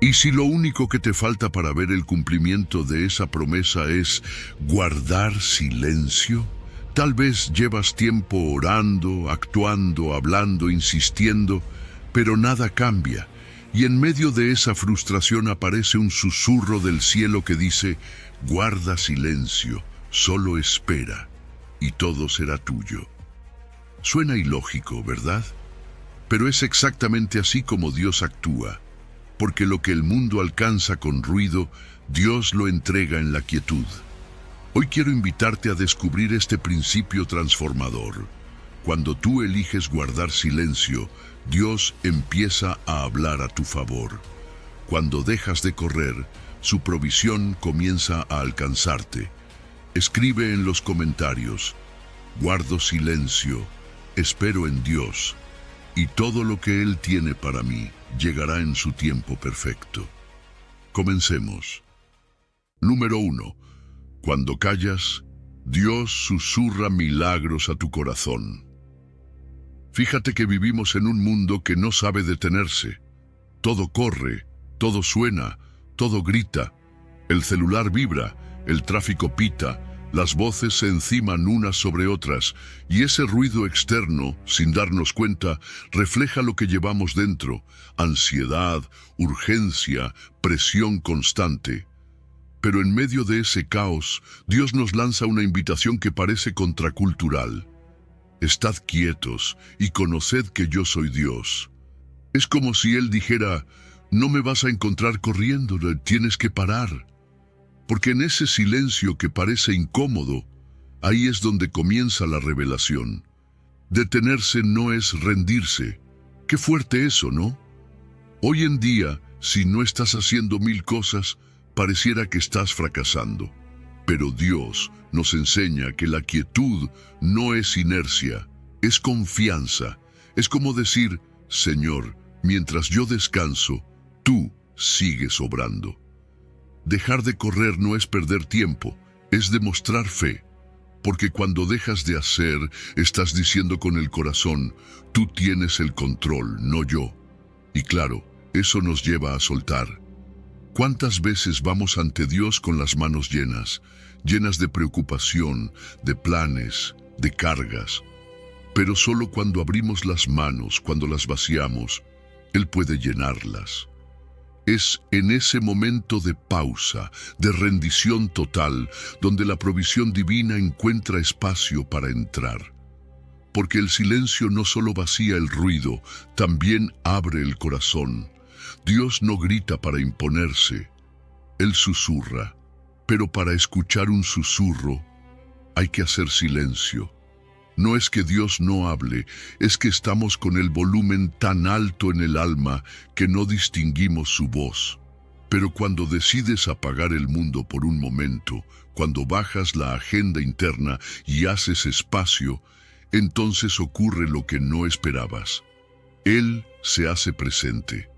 Y si lo único que te falta para ver el cumplimiento de esa promesa es guardar silencio, tal vez llevas tiempo orando, actuando, hablando, insistiendo, pero nada cambia. Y en medio de esa frustración aparece un susurro del cielo que dice, guarda silencio, solo espera, y todo será tuyo. Suena ilógico, ¿verdad? Pero es exactamente así como Dios actúa, porque lo que el mundo alcanza con ruido, Dios lo entrega en la quietud. Hoy quiero invitarte a descubrir este principio transformador. Cuando tú eliges guardar silencio, Dios empieza a hablar a tu favor. Cuando dejas de correr, su provisión comienza a alcanzarte. Escribe en los comentarios, guardo silencio, espero en Dios, y todo lo que Él tiene para mí llegará en su tiempo perfecto. Comencemos. Número 1. Cuando callas, Dios susurra milagros a tu corazón. Fíjate que vivimos en un mundo que no sabe detenerse. Todo corre, todo suena, todo grita. El celular vibra, el tráfico pita, las voces se enciman unas sobre otras, y ese ruido externo, sin darnos cuenta, refleja lo que llevamos dentro: ansiedad, urgencia, presión constante. Pero en medio de ese caos, Dios nos lanza una invitación que parece contracultural. Estad quietos y conoced que yo soy Dios. Es como si Él dijera, no me vas a encontrar corriendo, tienes que parar. Porque en ese silencio que parece incómodo, ahí es donde comienza la revelación. Detenerse no es rendirse. Qué fuerte eso, ¿no? Hoy en día, si no estás haciendo 1000 cosas, pareciera que estás fracasando. Pero Dios nos enseña que la quietud no es inercia, es confianza. Es como decir, Señor, mientras yo descanso, tú sigues obrando. Dejar de correr no es perder tiempo, es demostrar fe. Porque cuando dejas de hacer, estás diciendo con el corazón, tú tienes el control, no yo. Y claro, eso nos lleva a soltar. ¿Cuántas veces vamos ante Dios con las manos llenas de preocupación, de planes, de cargas? Pero solo cuando abrimos las manos, cuando las vaciamos, Él puede llenarlas. Es en ese momento de pausa, de rendición total, donde la provisión divina encuentra espacio para entrar. Porque el silencio no solo vacía el ruido, también abre el corazón. Dios no grita para imponerse, Él susurra, pero para escuchar un susurro hay que hacer silencio. No es que Dios no hable, es que estamos con el volumen tan alto en el alma que no distinguimos su voz. Pero cuando decides apagar el mundo por un momento, cuando bajas la agenda interna y haces espacio, entonces ocurre lo que no esperabas. Él se hace presente.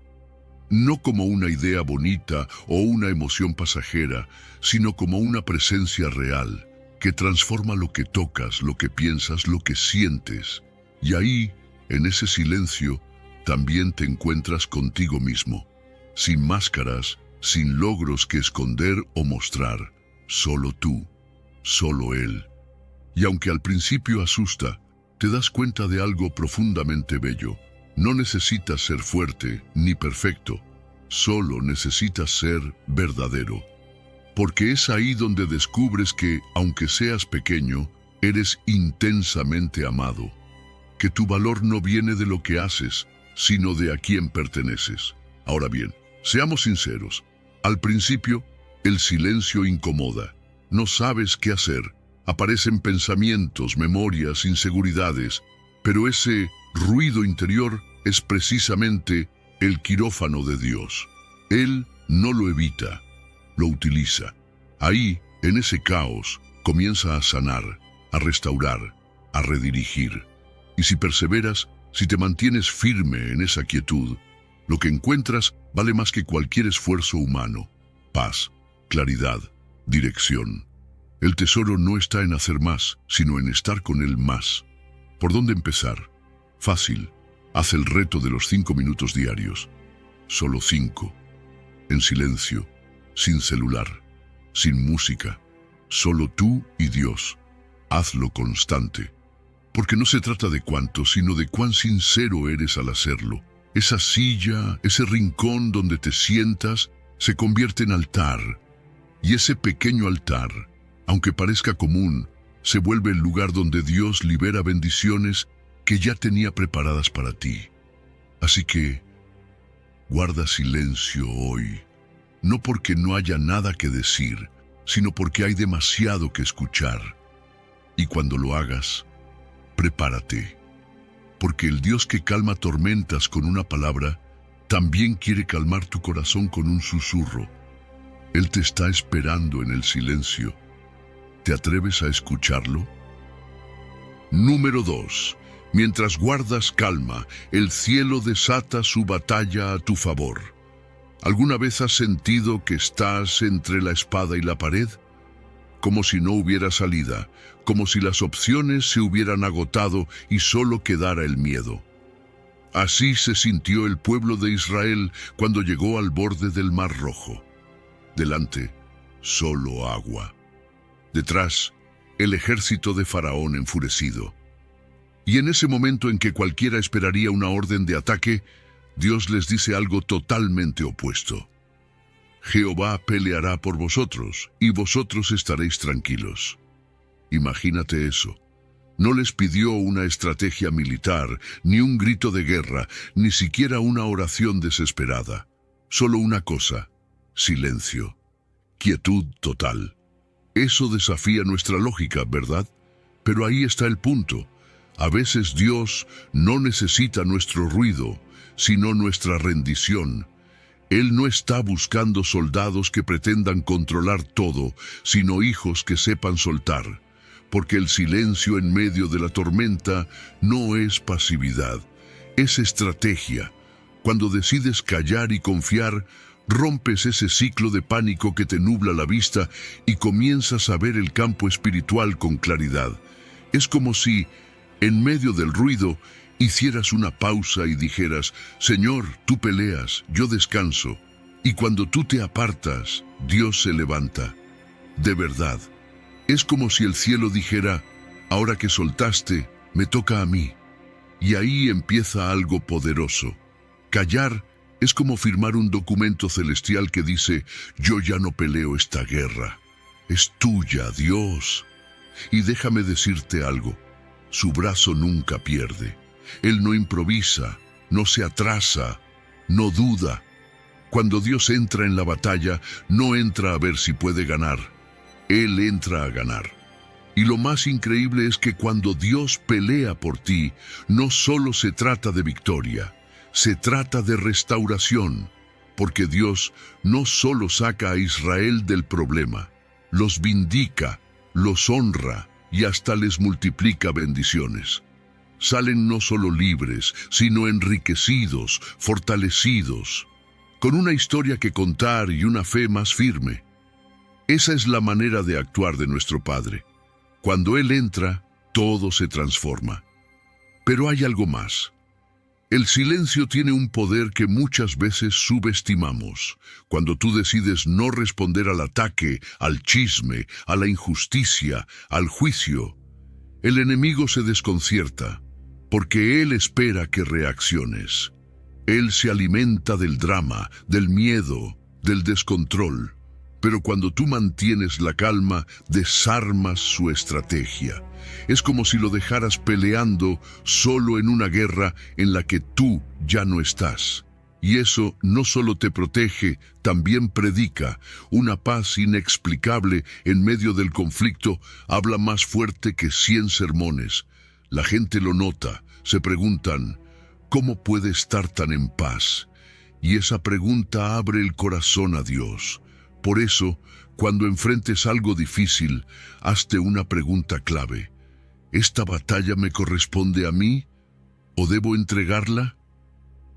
No como una idea bonita o una emoción pasajera, sino como una presencia real, que transforma lo que tocas, lo que piensas, lo que sientes. Y ahí, en ese silencio, también te encuentras contigo mismo, sin máscaras, sin logros que esconder o mostrar, solo tú, solo Él. Y aunque al principio asusta, te das cuenta de algo profundamente bello. No necesitas ser fuerte ni perfecto, solo necesitas ser verdadero. Porque es ahí donde descubres que, aunque seas pequeño, eres intensamente amado. Que tu valor no viene de lo que haces, sino de a quién perteneces. Ahora bien, seamos sinceros. Al principio, el silencio incomoda. No sabes qué hacer. Aparecen pensamientos, memorias, inseguridades. Pero ese ruido interior es precisamente el quirófano de Dios. Él no lo evita, lo utiliza. Ahí, en ese caos, comienza a sanar, a restaurar, a redirigir. Y si perseveras, si te mantienes firme en esa quietud, lo que encuentras vale más que cualquier esfuerzo humano. Paz, claridad, dirección. El tesoro no está en hacer más, sino en estar con Él más. ¿Por dónde empezar? Fácil. Haz el reto de los 5 minutos diarios. Solo 5. en silencio, sin celular, sin música, solo tú y Dios. Hazlo constante, porque no se trata de cuánto, sino de cuán sincero eres al hacerlo. Esa silla, ese rincón donde te sientas, se convierte en altar, y ese pequeño altar, aunque parezca común, se vuelve el lugar donde Dios libera bendiciones que ya tenía preparadas para ti. Así que, guarda silencio hoy, no porque no haya nada que decir, sino porque hay demasiado que escuchar. Y cuando lo hagas, prepárate, porque el Dios que calma tormentas con una palabra, también quiere calmar tu corazón con un susurro. Él te está esperando en el silencio. ¿Te atreves a escucharlo? Número 2. Mientras guardas calma, el cielo desata su batalla a tu favor. ¿Alguna vez has sentido que estás entre la espada y la pared? Como si no hubiera salida, como si las opciones se hubieran agotado y solo quedara el miedo. Así se sintió el pueblo de Israel cuando llegó al borde del Mar Rojo. Delante, solo agua. Detrás, el ejército de Faraón enfurecido. Y en ese momento en que cualquiera esperaría una orden de ataque, Dios les dice algo totalmente opuesto. Jehová peleará por vosotros, y vosotros estaréis tranquilos. Imagínate eso. No les pidió una estrategia militar, ni un grito de guerra, ni siquiera una oración desesperada. Solo una cosa: silencio. Quietud total. Eso desafía nuestra lógica, ¿verdad? Pero ahí está el punto. A veces Dios no necesita nuestro ruido, sino nuestra rendición. Él no está buscando soldados que pretendan controlar todo, sino hijos que sepan soltar. Porque el silencio en medio de la tormenta no es pasividad, es estrategia. Cuando decides callar y confiar, rompes ese ciclo de pánico que te nubla la vista y comienzas a ver el campo espiritual con claridad. Es como si, en medio del ruido, hicieras una pausa y dijeras: Señor, tú peleas, yo descanso. Y cuando tú te apartas, Dios se levanta. De verdad, es como si el cielo dijera: ahora que soltaste, me toca a mí. Y ahí empieza algo poderoso. Callar es como firmar un documento celestial que dice: yo ya no peleo esta guerra. Es tuya, Dios. Y déjame decirte algo: su brazo nunca pierde. Él no improvisa, no se atrasa, no duda. Cuando Dios entra en la batalla, no entra a ver si puede ganar. Él entra a ganar. Y lo más increíble es que cuando Dios pelea por ti, no solo se trata de victoria, se trata de restauración, porque Dios no solo saca a Israel del problema, los vindica, los honra y hasta les multiplica bendiciones. Salen no solo libres, sino enriquecidos, fortalecidos, con una historia que contar y una fe más firme. Esa es la manera de actuar de nuestro Padre. Cuando Él entra, todo se transforma. Pero hay algo más. El silencio tiene un poder que muchas veces subestimamos. Cuando tú decides no responder al ataque, al chisme, a la injusticia, al juicio, el enemigo se desconcierta, porque él espera que reacciones. Él se alimenta del drama, del miedo, del descontrol. Pero cuando tú mantienes la calma, desarmas su estrategia. Es como si lo dejaras peleando solo en una guerra en la que tú ya no estás. Y eso no solo te protege, también predica. Una paz inexplicable en medio del conflicto habla más fuerte que 100 sermones. La gente lo nota, se preguntan: ¿cómo puede estar tan en paz? Y esa pregunta abre el corazón a Dios. Por eso, cuando enfrentes algo difícil, hazte una pregunta clave. ¿Esta batalla me corresponde a mí o debo entregarla?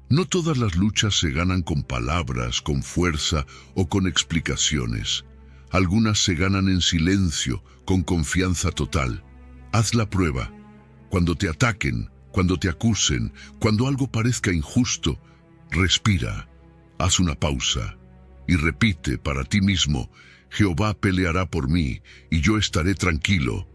No todas las luchas se ganan con palabras, con fuerza o con explicaciones. Algunas se ganan en silencio, con confianza total. Haz la prueba. Cuando te ataquen, cuando te acusen, cuando algo parezca injusto, respira, haz una pausa y repite para ti mismo: Jehová peleará por mí, y yo estaré tranquilo.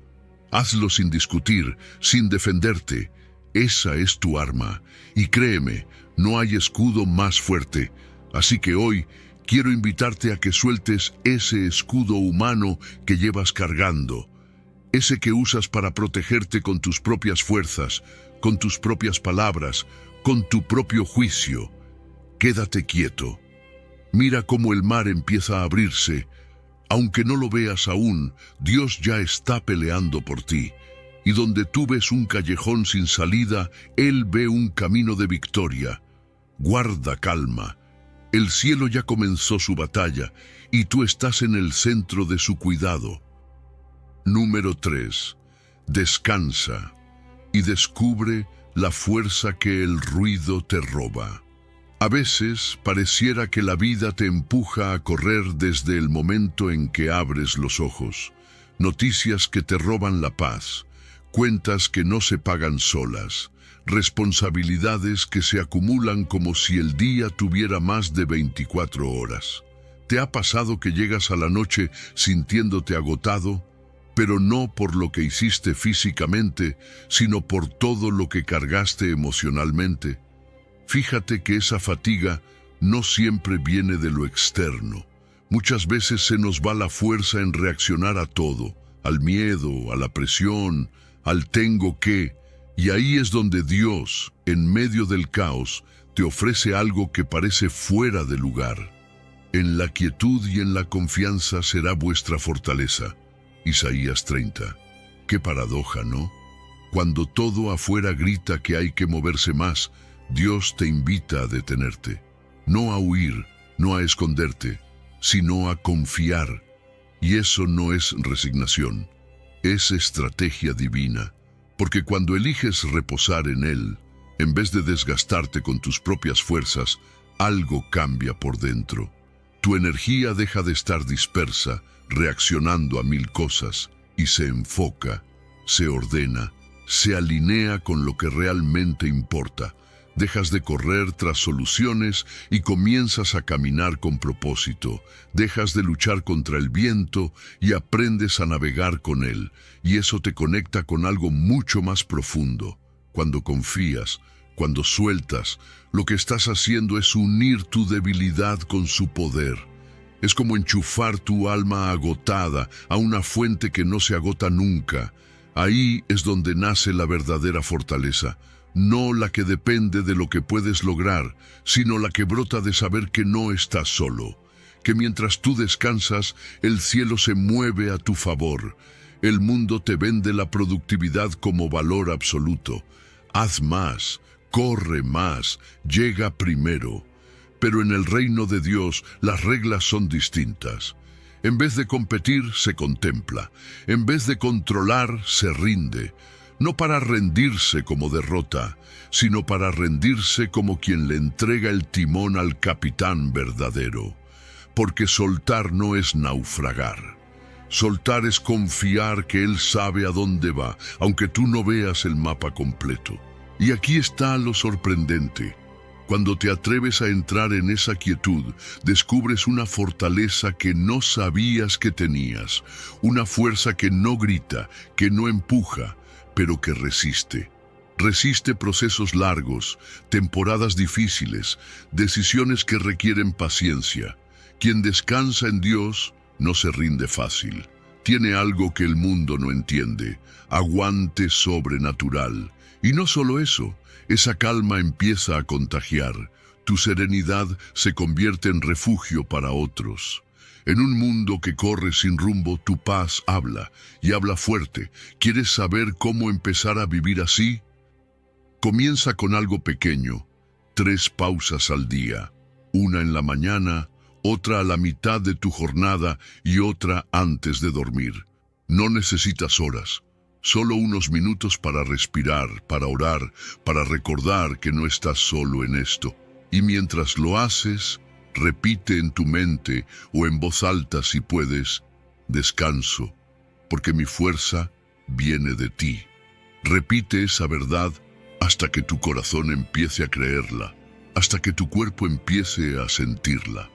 Hazlo sin discutir, sin defenderte. Esa es tu arma, y créeme, no hay escudo más fuerte. Así que hoy quiero invitarte a que sueltes ese escudo humano que llevas cargando, ese que usas para protegerte con tus propias fuerzas, con tus propias palabras, con tu propio juicio. Quédate quieto. Mira cómo el mar empieza a abrirse. Aunque no lo veas aún, Dios ya está peleando por ti. Y donde tú ves un callejón sin salida, Él ve un camino de victoria. Guarda calma. El cielo ya comenzó su batalla y tú estás en el centro de su cuidado. Número 3. Descansa y descubre la fuerza que el ruido te roba. A veces pareciera que la vida te empuja a correr desde el momento en que abres los ojos. Noticias que te roban la paz, cuentas que no se pagan solas, responsabilidades que se acumulan como si el día tuviera más de 24 horas. ¿Te ha pasado que llegas a la noche sintiéndote agotado, pero no por lo que hiciste físicamente, sino por todo lo que cargaste emocionalmente? Fíjate que esa fatiga no siempre viene de lo externo. Muchas veces se nos va la fuerza en reaccionar a todo, al miedo, a la presión, al tengo que, y ahí es donde Dios, en medio del caos, te ofrece algo que parece fuera de lugar. En la quietud y en la confianza será vuestra fortaleza. Isaías 30. Qué paradoja, ¿no? Cuando todo afuera grita que hay que moverse más, Dios te invita a detenerte, no a huir, no a esconderte, sino a confiar. Y eso no es resignación, es estrategia divina, porque cuando eliges reposar en Él, en vez de desgastarte con tus propias fuerzas, algo cambia por dentro. Tu energía deja de estar dispersa, reaccionando a mil cosas, y se enfoca, se ordena, se alinea con lo que realmente importa. Dejas de correr tras soluciones y comienzas a caminar con propósito. Dejas de luchar contra el viento y aprendes a navegar con él. Y eso te conecta con algo mucho más profundo. Cuando confías, cuando sueltas, lo que estás haciendo es unir tu debilidad con su poder. Es como enchufar tu alma agotada a una fuente que no se agota nunca. Ahí es donde nace la verdadera fortaleza. No la que depende de lo que puedes lograr, sino la que brota de saber que no estás solo, que mientras tú descansas, el cielo se mueve a tu favor. El mundo te vende la productividad como valor absoluto. Haz más, corre más, llega primero. Pero en el reino de Dios las reglas son distintas. En vez de competir, se contempla. En vez de controlar, se rinde. No para rendirse como derrota, sino para rendirse como quien le entrega el timón al capitán verdadero. Porque soltar no es naufragar. Soltar es confiar que Él sabe a dónde va, aunque tú no veas el mapa completo. Y aquí está lo sorprendente. Cuando te atreves a entrar en esa quietud, descubres una fortaleza que no sabías que tenías, una fuerza que no grita, que no empuja, pero que resiste. Resiste procesos largos, temporadas difíciles, decisiones que requieren paciencia. Quien descansa en Dios no se rinde fácil. Tiene algo que el mundo no entiende, aguante sobrenatural. Y no solo eso, esa calma empieza a contagiar. Tu serenidad se convierte en refugio para otros. En un mundo que corre sin rumbo, tu paz habla, y habla fuerte. ¿Quieres saber cómo empezar a vivir así? Comienza con algo pequeño, 3 pausas al día, una en la mañana, otra a la mitad de tu jornada y otra antes de dormir. No necesitas horas, solo unos minutos para respirar, para orar, para recordar que no estás solo en esto. Y mientras lo haces, repite en tu mente o en voz alta si puedes: descanso, porque mi fuerza viene de ti. Repite esa verdad hasta que tu corazón empiece a creerla, hasta que tu cuerpo empiece a sentirla.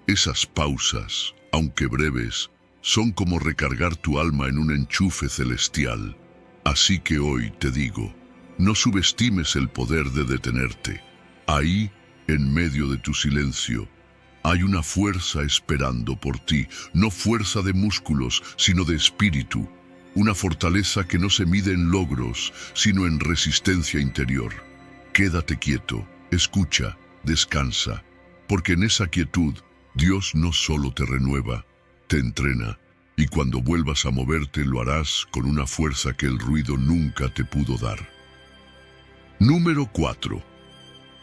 Esas pausas, aunque breves, son como recargar tu alma en un enchufe celestial. Así que hoy te digo, no subestimes el poder de detenerte. Ahí, en medio de tu silencio, hay una fuerza esperando por ti, no fuerza de músculos, sino de espíritu. Una fortaleza que no se mide en logros, sino en resistencia interior. Quédate quieto, escucha, descansa, porque en esa quietud Dios no solo te renueva, te entrena, y cuando vuelvas a moverte lo harás con una fuerza que el ruido nunca te pudo dar. Número 4.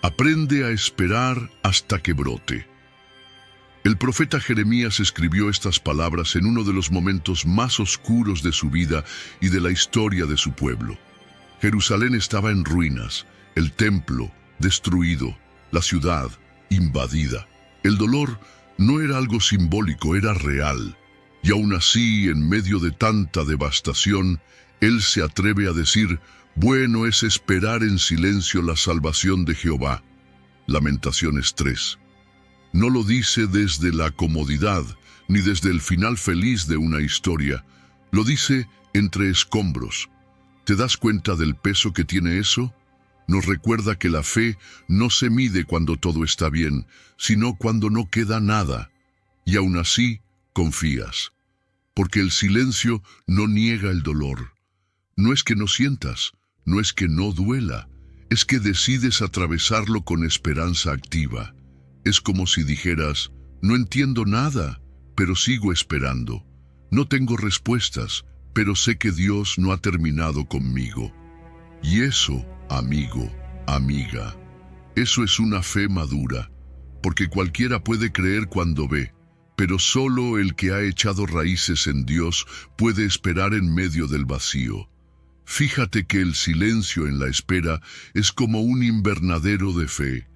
Aprende a esperar hasta que brote. El profeta Jeremías escribió estas palabras en uno de los momentos más oscuros de su vida y de la historia de su pueblo. Jerusalén estaba en ruinas, el templo destruido, la ciudad invadida. El dolor no era algo simbólico, era real. Y aún así, en medio de tanta devastación, él se atreve a decir: bueno es esperar en silencio la salvación de Jehová. Lamentaciones 3. No lo dice desde la comodidad, ni desde el final feliz de una historia. Lo dice entre escombros. ¿Te das cuenta del peso que tiene eso? Nos recuerda que la fe no se mide cuando todo está bien, sino cuando no queda nada. Y aún así, confías. Porque el silencio no niega el dolor. No es que no sientas, no es que no duela, es que decides atravesarlo con esperanza activa. Es como si dijeras: no entiendo nada, pero sigo esperando. No tengo respuestas, pero sé que Dios no ha terminado conmigo. Y eso, amigo, amiga, eso es una fe madura, porque cualquiera puede creer cuando ve, pero solo el que ha echado raíces en Dios puede esperar en medio del vacío. Fíjate que el silencio en la espera es como un invernadero de fe.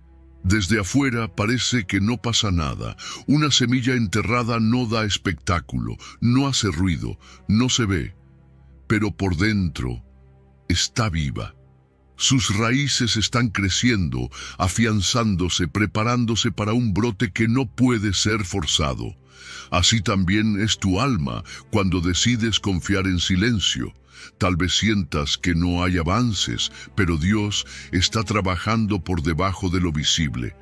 Desde afuera parece que no pasa nada. Una semilla enterrada no da espectáculo, no hace ruido, no se ve. Pero por dentro está viva. Sus raíces están creciendo, afianzándose, preparándose para un brote que no puede ser forzado. Así también es tu alma cuando decides confiar en silencio. Tal vez sientas que no hay avances, pero Dios está trabajando por debajo de lo visible.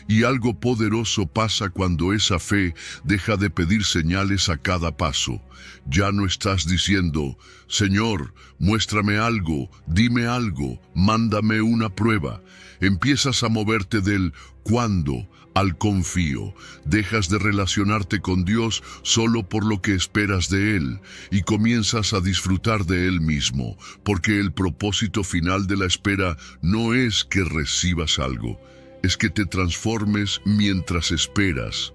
Y algo poderoso pasa cuando esa fe deja de pedir señales a cada paso. Ya no estás diciendo: Señor, muéstrame algo, dime algo, mándame una prueba. Empiezas a moverte del ¿cuándo? Al confío. Dejas de relacionarte con Dios solo por lo que esperas de Él y comienzas a disfrutar de Él mismo, porque el propósito final de la espera no es que recibas algo, es que te transformes mientras esperas.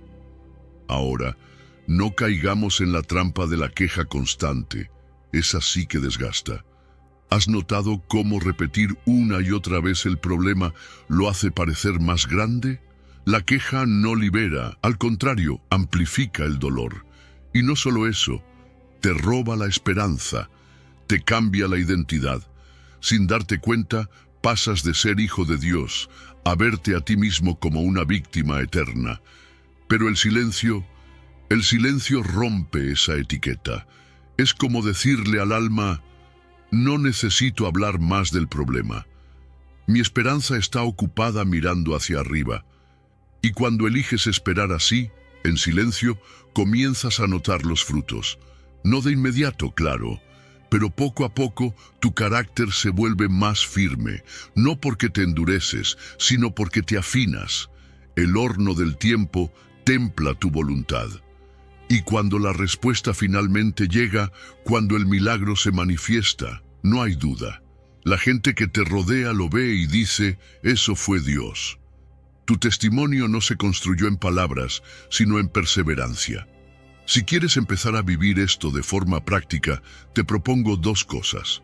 Ahora, no caigamos en la trampa de la queja constante. Es así que desgasta. ¿Has notado cómo repetir una y otra vez el problema lo hace parecer más grande? La queja no libera, al contrario, amplifica el dolor. Y no solo eso, te roba la esperanza, te cambia la identidad. Sin darte cuenta, pasas de ser hijo de Dios a verte a ti mismo como una víctima eterna. Pero el silencio rompe esa etiqueta. Es como decirle al alma: no necesito hablar más del problema. Mi esperanza está ocupada mirando hacia arriba. Y cuando eliges esperar así, en silencio, comienzas a notar los frutos. No de inmediato, claro, pero poco a poco tu carácter se vuelve más firme, no porque te endureces, sino porque te afinas. El horno del tiempo templa tu voluntad. Y cuando la respuesta finalmente llega, cuando el milagro se manifiesta, no hay duda. La gente que te rodea lo ve y dice: eso fue Dios. Tu testimonio no se construyó en palabras, sino en perseverancia. Si quieres empezar a vivir esto de forma práctica, te propongo 2 cosas.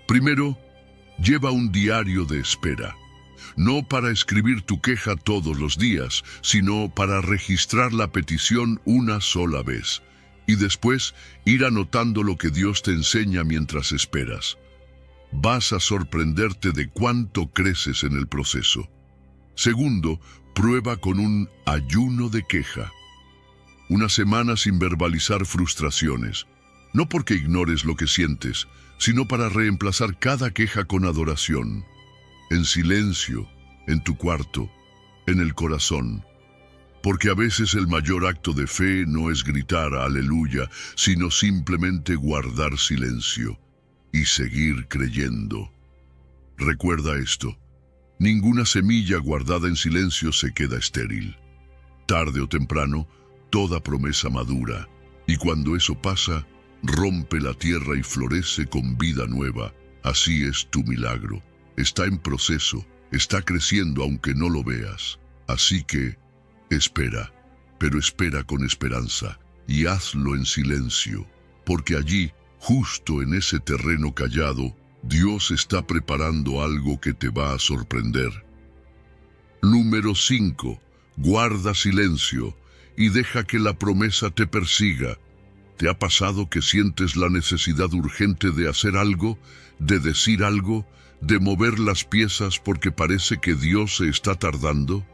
Primero, lleva un diario de espera. No para escribir tu queja todos los días, sino para registrar la petición una sola vez. Y después, ir anotando lo que Dios te enseña mientras esperas. Vas a sorprenderte de cuánto creces en el proceso. Segundo, prueba con un ayuno de queja. una semana sin verbalizar frustraciones, no porque ignores lo que sientes, sino para reemplazar cada queja con adoración, en silencio, en tu cuarto, en el corazón. Porque a veces el mayor acto de fe no es gritar aleluya, sino simplemente guardar silencio y seguir creyendo. Recuerda esto, ninguna semilla guardada en silencio se queda estéril. Tarde o temprano, toda promesa madura, y cuando eso pasa, rompe la tierra y florece con vida nueva. Así es tu milagro. Está en proceso, está creciendo aunque no lo veas. Así que, espera, pero espera con esperanza, y hazlo en silencio, porque allí, justo en ese terreno callado, Dios está preparando algo que te va a sorprender. Número 5. Guarda silencio y deja que la promesa te persiga. ¿Te ha pasado que sientes la necesidad urgente de hacer algo, de decir algo, de mover las piezas porque parece que Dios se está tardando?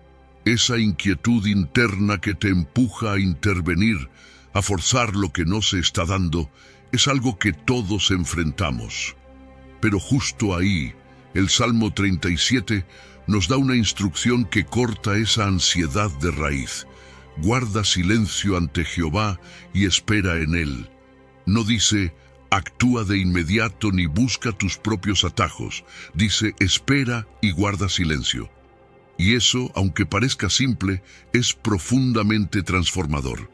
Esa inquietud interna que te empuja a intervenir, a forzar lo que no se está dando, es algo que todos enfrentamos. Pero justo ahí, el Salmo 37 nos da una instrucción que corta esa ansiedad de raíz. Guarda silencio ante Jehová y espera en Él. No dice, actúa de inmediato ni busca tus propios atajos. Dice, espera y guarda silencio. Y eso, aunque parezca simple, es profundamente transformador.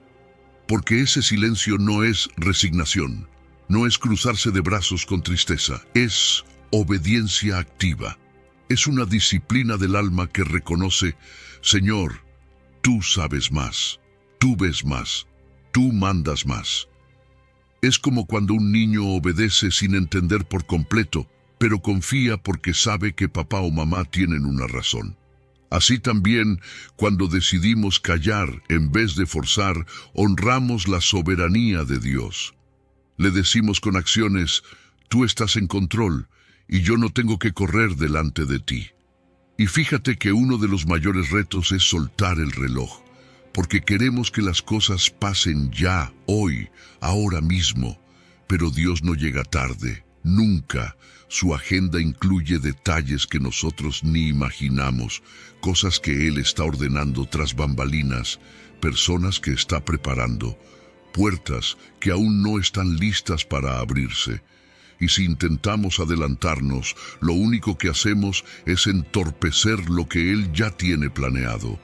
Porque ese silencio no es resignación, no es cruzarse de brazos con tristeza, es obediencia activa. Es una disciplina del alma que reconoce, Señor, tú sabes más, tú ves más, tú mandas más. Es como cuando un niño obedece sin entender por completo, pero confía porque sabe que papá o mamá tienen una razón. Así también, cuando decidimos callar en vez de forzar, honramos la soberanía de Dios. Le decimos con acciones, tú estás en control y yo no tengo que correr delante de ti. Y fíjate que uno de los mayores retos es soltar el reloj, porque queremos que las cosas pasen ya, hoy, ahora mismo. Pero Dios no llega tarde, nunca. Su agenda incluye detalles que nosotros ni imaginamos, cosas que Él está ordenando tras bambalinas, personas que está preparando, puertas que aún no están listas para abrirse. Y si intentamos adelantarnos, lo único que hacemos es entorpecer lo que Él ya tiene planeado.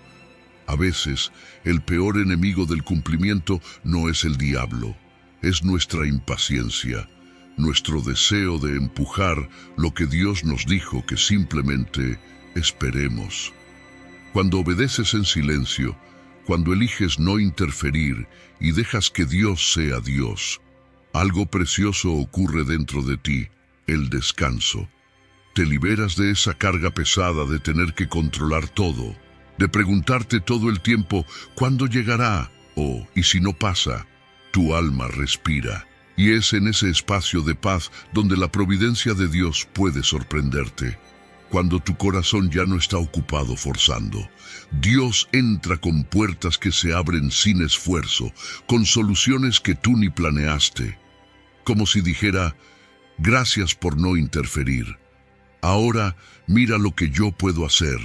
A veces, el peor enemigo del cumplimiento no es el diablo, es nuestra impaciencia, nuestro deseo de empujar lo que Dios nos dijo que simplemente esperemos. Cuando obedeces en silencio, cuando eliges no interferir y dejas que Dios sea Dios, algo precioso ocurre dentro de ti, el descanso. Te liberas de esa carga pesada de tener que controlar todo, de preguntarte todo el tiempo, ¿cuándo llegará? O, ¿y si no pasa? Tu alma respira, y es en ese espacio de paz donde la providencia de Dios puede sorprenderte. Cuando tu corazón ya no está ocupado forzando, Dios entra con puertas que se abren sin esfuerzo, con soluciones que tú ni planeaste. Como si dijera, gracias por no interferir. Ahora mira lo que yo puedo hacer.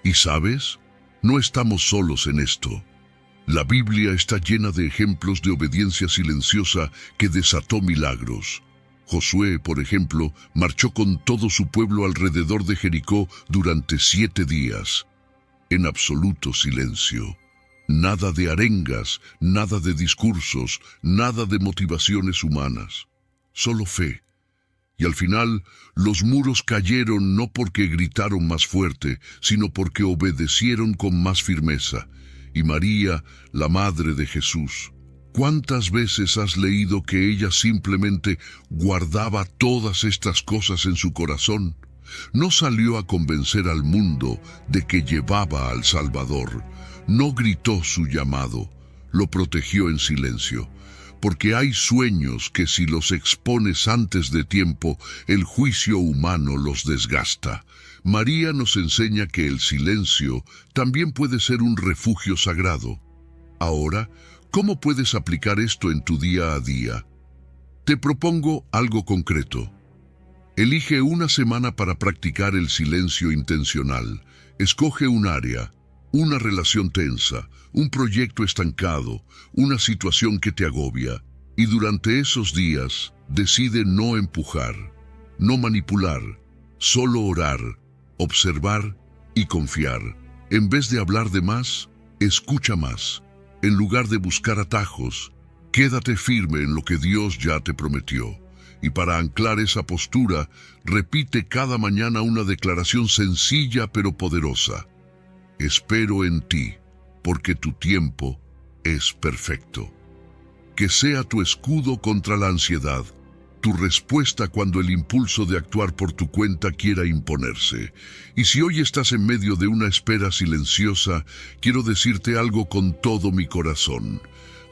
¿Y sabes? No estamos solos en esto. La Biblia está llena de ejemplos de obediencia silenciosa que desató milagros. Josué, por ejemplo, marchó con todo su pueblo alrededor de Jericó durante 7 días, en absoluto silencio. Nada de arengas, nada de discursos, nada de motivaciones humanas. Solo fe. Y al final, los muros cayeron no porque gritaron más fuerte, sino porque obedecieron con más firmeza. Y María, la madre de Jesús, ¿cuántas veces has leído que ella simplemente guardaba todas estas cosas en su corazón? No salió a convencer al mundo de que llevaba al Salvador. No gritó su llamado, lo protegió en silencio. Porque hay sueños que si los expones antes de tiempo, el juicio humano los desgasta. María nos enseña que el silencio también puede ser un refugio sagrado. Ahora, ¿Cómo puedes aplicar esto en tu día a día? Te propongo algo concreto. Elige una semana para practicar el silencio intencional. Escoge un área, una relación tensa, un proyecto estancado, una situación que te agobia, y durante esos días decide no empujar, no manipular, solo orar, observar y confiar. En vez de hablar de más, escucha más. En lugar de buscar atajos, quédate firme en lo que Dios ya te prometió. Y para anclar esa postura, repite cada mañana una declaración sencilla pero poderosa. Espero en ti, porque tu tiempo es perfecto. Que sea tu escudo contra la ansiedad, tu respuesta cuando el impulso de actuar por tu cuenta quiera imponerse. Y si hoy estás en medio de una espera silenciosa, quiero decirte algo con todo mi corazón.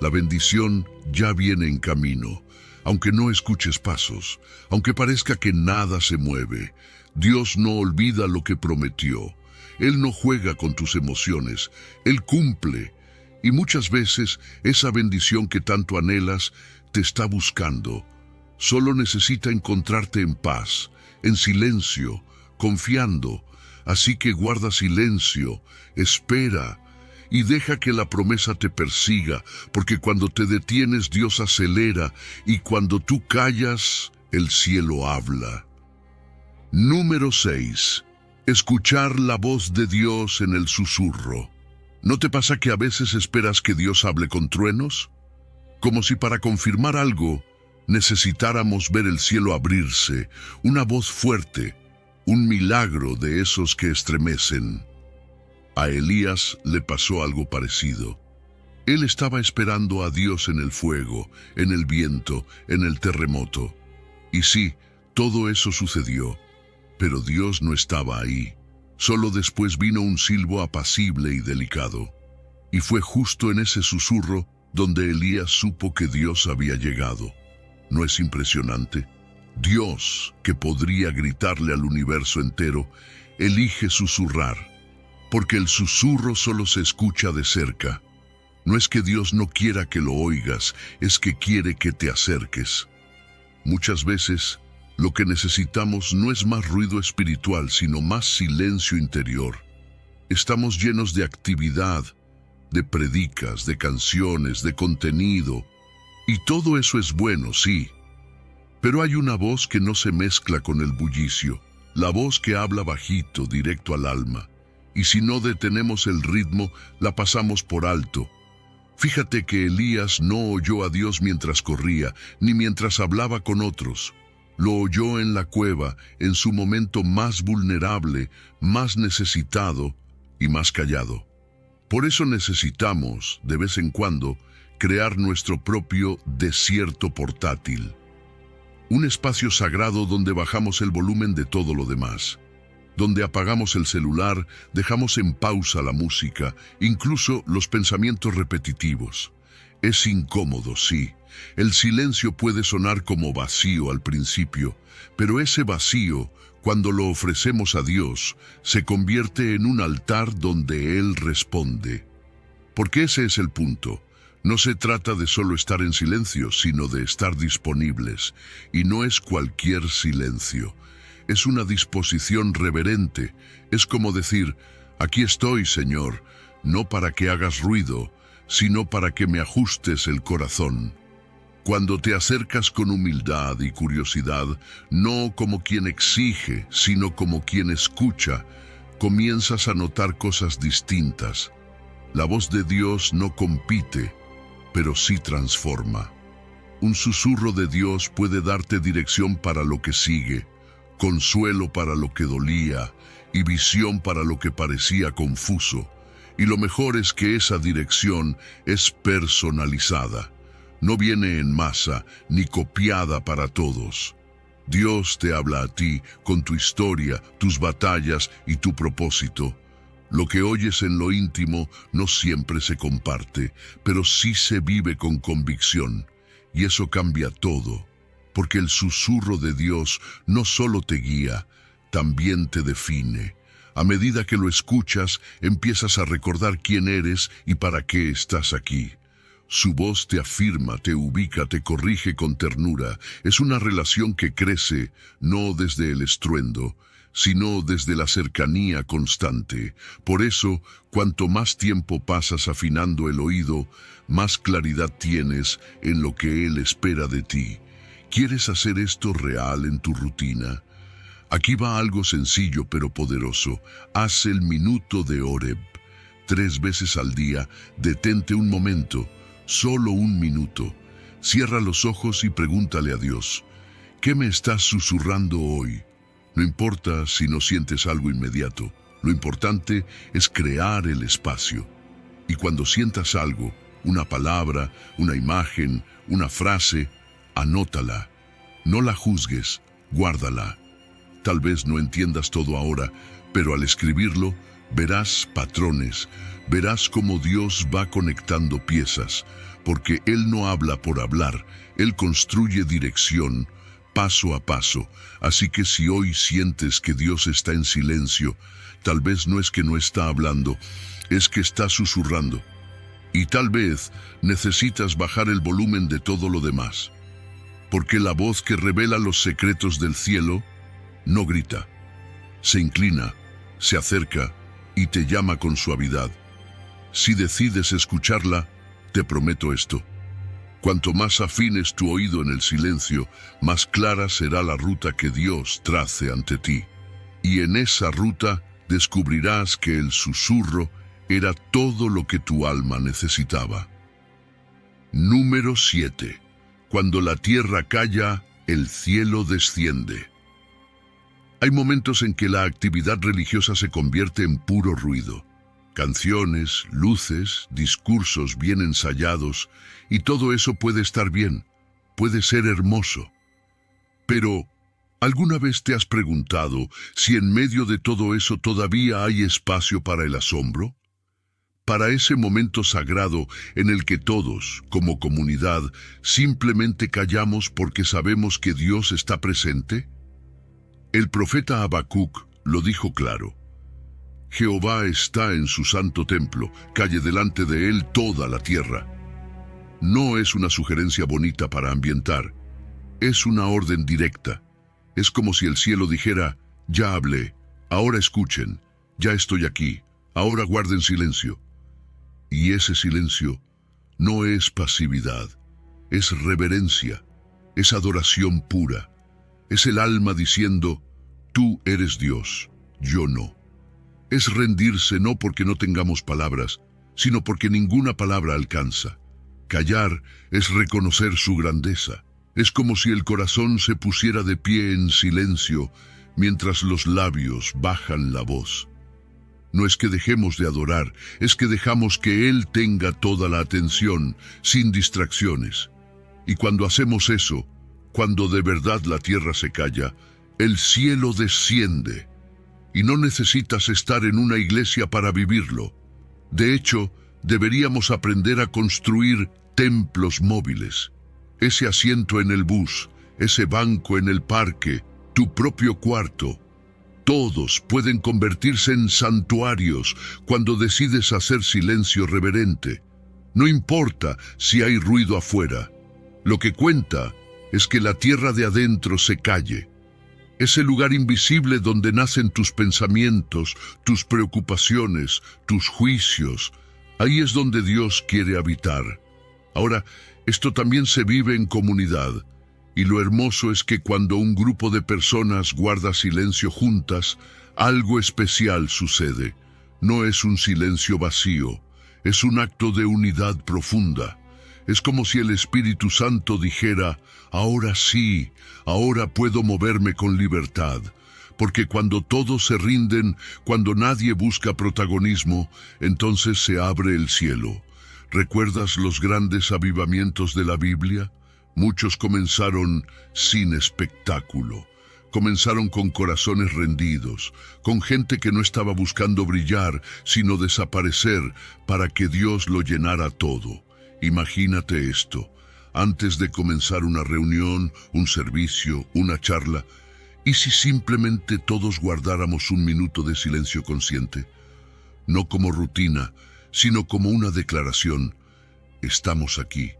La bendición ya viene en camino. Aunque no escuches pasos, aunque parezca que nada se mueve, Dios no olvida lo que prometió. Él no juega con tus emociones, Él cumple. Y muchas veces esa bendición que tanto anhelas te está buscando. Solo necesita encontrarte en paz, en silencio, confiando. Así que guarda silencio, espera y deja que la promesa te persiga, porque cuando te detienes Dios acelera y cuando tú callas, el cielo habla. Número 6. Escuchar la voz de Dios en el susurro. ¿No te pasa que a veces esperas que Dios hable con truenos? Como si para confirmar algo necesitáramos ver el cielo abrirse, una voz fuerte, un milagro de esos que estremecen. A Elías le pasó algo parecido. Él estaba esperando a Dios en el fuego, en el viento, en el terremoto. Y sí, todo eso sucedió, pero Dios no estaba ahí. Solo después vino un silbo apacible y delicado. Y fue justo en ese susurro donde Elías supo que Dios había llegado. ¿No es impresionante? Dios, que podría gritarle al universo entero, elige susurrar. Porque el susurro solo se escucha de cerca. No es que Dios no quiera que lo oigas, es que quiere que te acerques. Muchas veces, lo que necesitamos no es más ruido espiritual, sino más silencio interior. Estamos llenos de actividad, de predicas, de canciones, de contenido, y todo eso es bueno, sí. Pero hay una voz que no se mezcla con el bullicio, la voz que habla bajito, directo al alma. Y si no detenemos el ritmo, la pasamos por alto. Fíjate que Elías no oyó a Dios mientras corría, ni mientras hablaba con otros. Lo oyó en la cueva, en su momento más vulnerable, más necesitado y más callado. Por eso necesitamos, de vez en cuando, crear nuestro propio desierto portátil. Un espacio sagrado donde bajamos el volumen de todo lo demás. Donde apagamos el celular, dejamos en pausa la música, incluso los pensamientos repetitivos. Es incómodo, sí. El silencio puede sonar como vacío al principio, pero ese vacío, cuando lo ofrecemos a Dios, se convierte en un altar donde Él responde. Porque ese es el punto. No se trata de solo estar en silencio, sino de estar disponibles. Y no es cualquier silencio. Es una disposición reverente. Es como decir, aquí estoy, Señor, no para que hagas ruido, sino para que me ajustes el corazón. Cuando te acercas con humildad y curiosidad, no como quien exige, sino como quien escucha, comienzas a notar cosas distintas. La voz de Dios no compite, pero sí transforma. Un susurro de Dios puede darte dirección para lo que sigue, consuelo para lo que dolía y visión para lo que parecía confuso. Y lo mejor es que esa dirección es personalizada. No viene en masa ni copiada para todos. Dios te habla a ti con tu historia, tus batallas y tu propósito. Lo que oyes en lo íntimo no siempre se comparte, pero sí se vive con convicción. Y eso cambia todo. Porque el susurro de Dios no solo te guía, también te define. A medida que lo escuchas, empiezas a recordar quién eres y para qué estás aquí. Su voz te afirma, te ubica, te corrige con ternura. Es una relación que crece no desde el estruendo, sino desde la cercanía constante. Por eso, cuanto más tiempo pasas afinando el oído, más claridad tienes en lo que Él espera de ti. ¿Quieres hacer esto real en tu rutina? Aquí va algo sencillo pero poderoso. Haz el minuto de Oreb. 3 veces al día, detente un momento, solo un minuto. Cierra los ojos y pregúntale a Dios, ¿qué me estás susurrando hoy? No importa si no sientes algo inmediato, lo importante es crear el espacio. Y cuando sientas algo, una palabra, una imagen, una frase, anótala. No la juzgues, guárdala. Tal vez no entiendas todo ahora, pero al escribirlo, verás patrones, verás cómo Dios va conectando piezas, porque Él no habla por hablar, Él construye dirección, paso a paso. Así que si hoy sientes que Dios está en silencio, tal vez no es que no está hablando, es que está susurrando. Y tal vez necesitas bajar el volumen de todo lo demás, porque la voz que revela los secretos del cielo no grita, se inclina, se acerca y te llama con suavidad. Si decides escucharla, te prometo esto. Cuanto más afines tu oído en el silencio, más clara será la ruta que Dios trace ante ti. Y en esa ruta descubrirás que el susurro era todo lo que tu alma necesitaba. Número 7. Cuando la tierra calla, el cielo desciende. Hay momentos en que la actividad religiosa se convierte en puro ruido. Canciones, luces, discursos bien ensayados, y todo eso puede estar bien, puede ser hermoso. Pero, ¿alguna vez te has preguntado si en medio de todo eso todavía hay espacio para el asombro? Para ese momento sagrado en el que todos, como comunidad, simplemente callamos porque sabemos que Dios está presente? El profeta Habacuc lo dijo claro. Jehová está en su santo templo, calle delante de él toda la tierra. No es una sugerencia bonita para ambientar, es una orden directa. Es como si el cielo dijera, ya hablé, ahora escuchen, ya estoy aquí, ahora guarden silencio. Y ese silencio no es pasividad, es reverencia, es adoración pura. Es el alma diciendo, tú eres Dios, yo no. Es rendirse no porque no tengamos palabras, sino porque ninguna palabra alcanza. Callar es reconocer su grandeza. Es como si el corazón se pusiera de pie en silencio mientras los labios bajan la voz. No es que dejemos de adorar, es que dejamos que Él tenga toda la atención, sin distracciones. Y cuando hacemos eso, cuando de verdad la tierra se calla, el cielo desciende. Y no necesitas estar en una iglesia para vivirlo. De hecho, deberíamos aprender a construir templos móviles. Ese asiento en el bus, ese banco en el parque, tu propio cuarto. Todos pueden convertirse en santuarios cuando decides hacer silencio reverente. No importa si hay ruido afuera. Lo que cuenta es que la tierra de adentro se calle. Ese lugar invisible donde nacen tus pensamientos, tus preocupaciones, tus juicios. Ahí es donde Dios quiere habitar. Ahora, esto también se vive en comunidad. Y lo hermoso es que cuando un grupo de personas guarda silencio juntas, algo especial sucede. No es un silencio vacío, es un acto de unidad profunda. Es como si el Espíritu Santo dijera, ahora sí, ahora puedo moverme con libertad. Porque cuando todos se rinden, cuando nadie busca protagonismo, entonces se abre el cielo. ¿Recuerdas los grandes avivamientos de la Biblia? Muchos comenzaron sin espectáculo. Comenzaron con corazones rendidos, con gente que no estaba buscando brillar, sino desaparecer para que Dios lo llenara todo. Imagínate esto, antes de comenzar una reunión, un servicio, una charla, ¿y si simplemente todos guardáramos un minuto de silencio consciente? No como rutina, sino como una declaración. estamos aquí,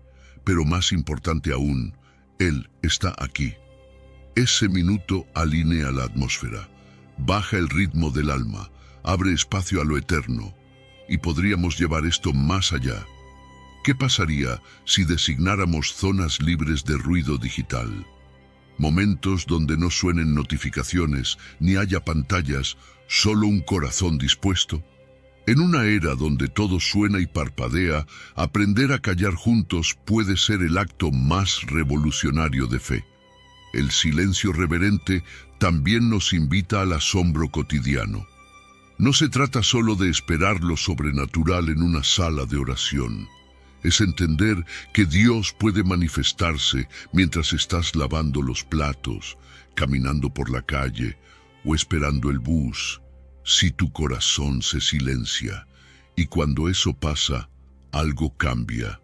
pero más importante aún, Él está aquí. Ese minuto alinea la atmósfera, baja el ritmo del alma, abre espacio a lo eterno, y podríamos llevar esto más allá. ¿Qué pasaría si designáramos zonas libres de ruido digital? Momentos donde no suenen notificaciones, ni haya pantallas, solo un corazón dispuesto. En una era donde todo suena y parpadea, aprender a callar juntos puede ser el acto más revolucionario de fe. El silencio reverente también nos invita al asombro cotidiano. No se trata solo de esperar lo sobrenatural en una sala de oración. Es entender que Dios puede manifestarse mientras estás lavando los platos, caminando por la calle o esperando el bus, si tu corazón se silencia. Y cuando eso pasa, algo cambia.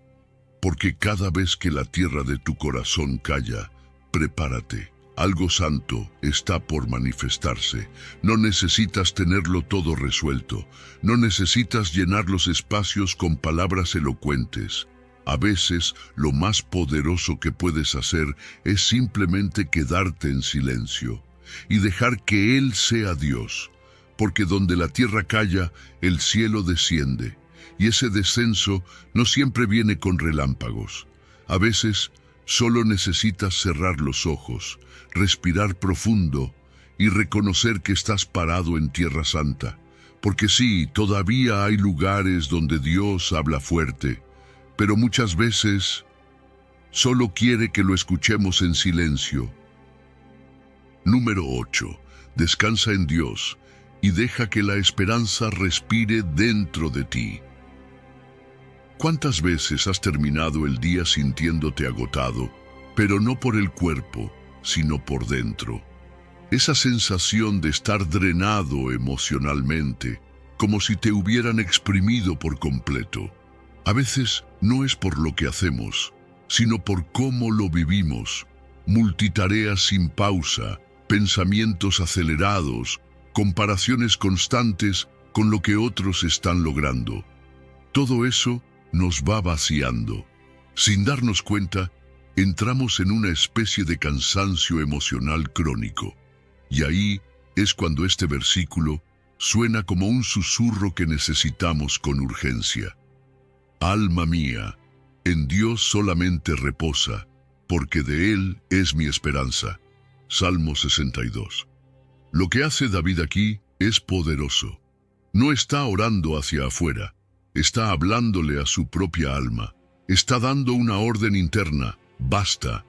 Porque cada vez que la tierra de tu corazón calla, prepárate. Algo santo está por manifestarse. No necesitas tenerlo todo resuelto. No necesitas llenar los espacios con palabras elocuentes. A veces, lo más poderoso que puedes hacer es simplemente quedarte en silencio y dejar que Él sea Dios. Porque donde la tierra calla, el cielo desciende. Y ese descenso no siempre viene con relámpagos. A veces, solo necesitas cerrar los ojos, respirar profundo y reconocer que estás parado en Tierra Santa. Porque sí, todavía hay lugares donde Dios habla fuerte, pero muchas veces solo quiere que lo escuchemos en silencio. Número 8. Descansa en Dios y deja que la esperanza respire dentro de ti. ¿Cuántas veces has terminado el día sintiéndote agotado, pero no por el cuerpo, sino por dentro? Esa sensación de estar drenado emocionalmente, como si te hubieran exprimido por completo. A veces no es por lo que hacemos, sino por cómo lo vivimos. Multitareas sin pausa, pensamientos acelerados, comparaciones constantes con lo que otros están logrando. Todo eso nos va vaciando. Sin darnos cuenta, entramos en una especie de cansancio emocional crónico. Y ahí es cuando este versículo suena como un susurro que necesitamos con urgencia. Alma mía, en Dios solamente reposa, porque de Él es mi esperanza. Salmo 62. Lo que hace David aquí es poderoso. No está orando hacia afuera. Está hablándole a su propia alma. Está dando una orden interna. Basta.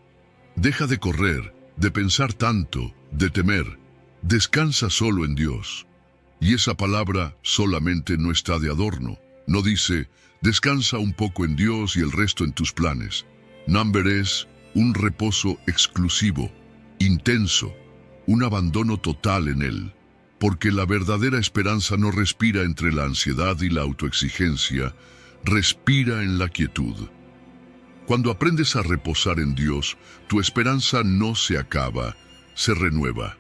Deja de correr, de pensar tanto, de temer. Descansa solo en Dios. Y esa palabra solamente no está de adorno. No dice, descansa un poco en Dios y el resto en tus planes. Number es un reposo exclusivo, intenso, un abandono total en Él. Porque la verdadera esperanza no respira entre la ansiedad y la autoexigencia, respira en la quietud. Cuando aprendes a reposar en Dios, tu esperanza no se acaba, se renueva.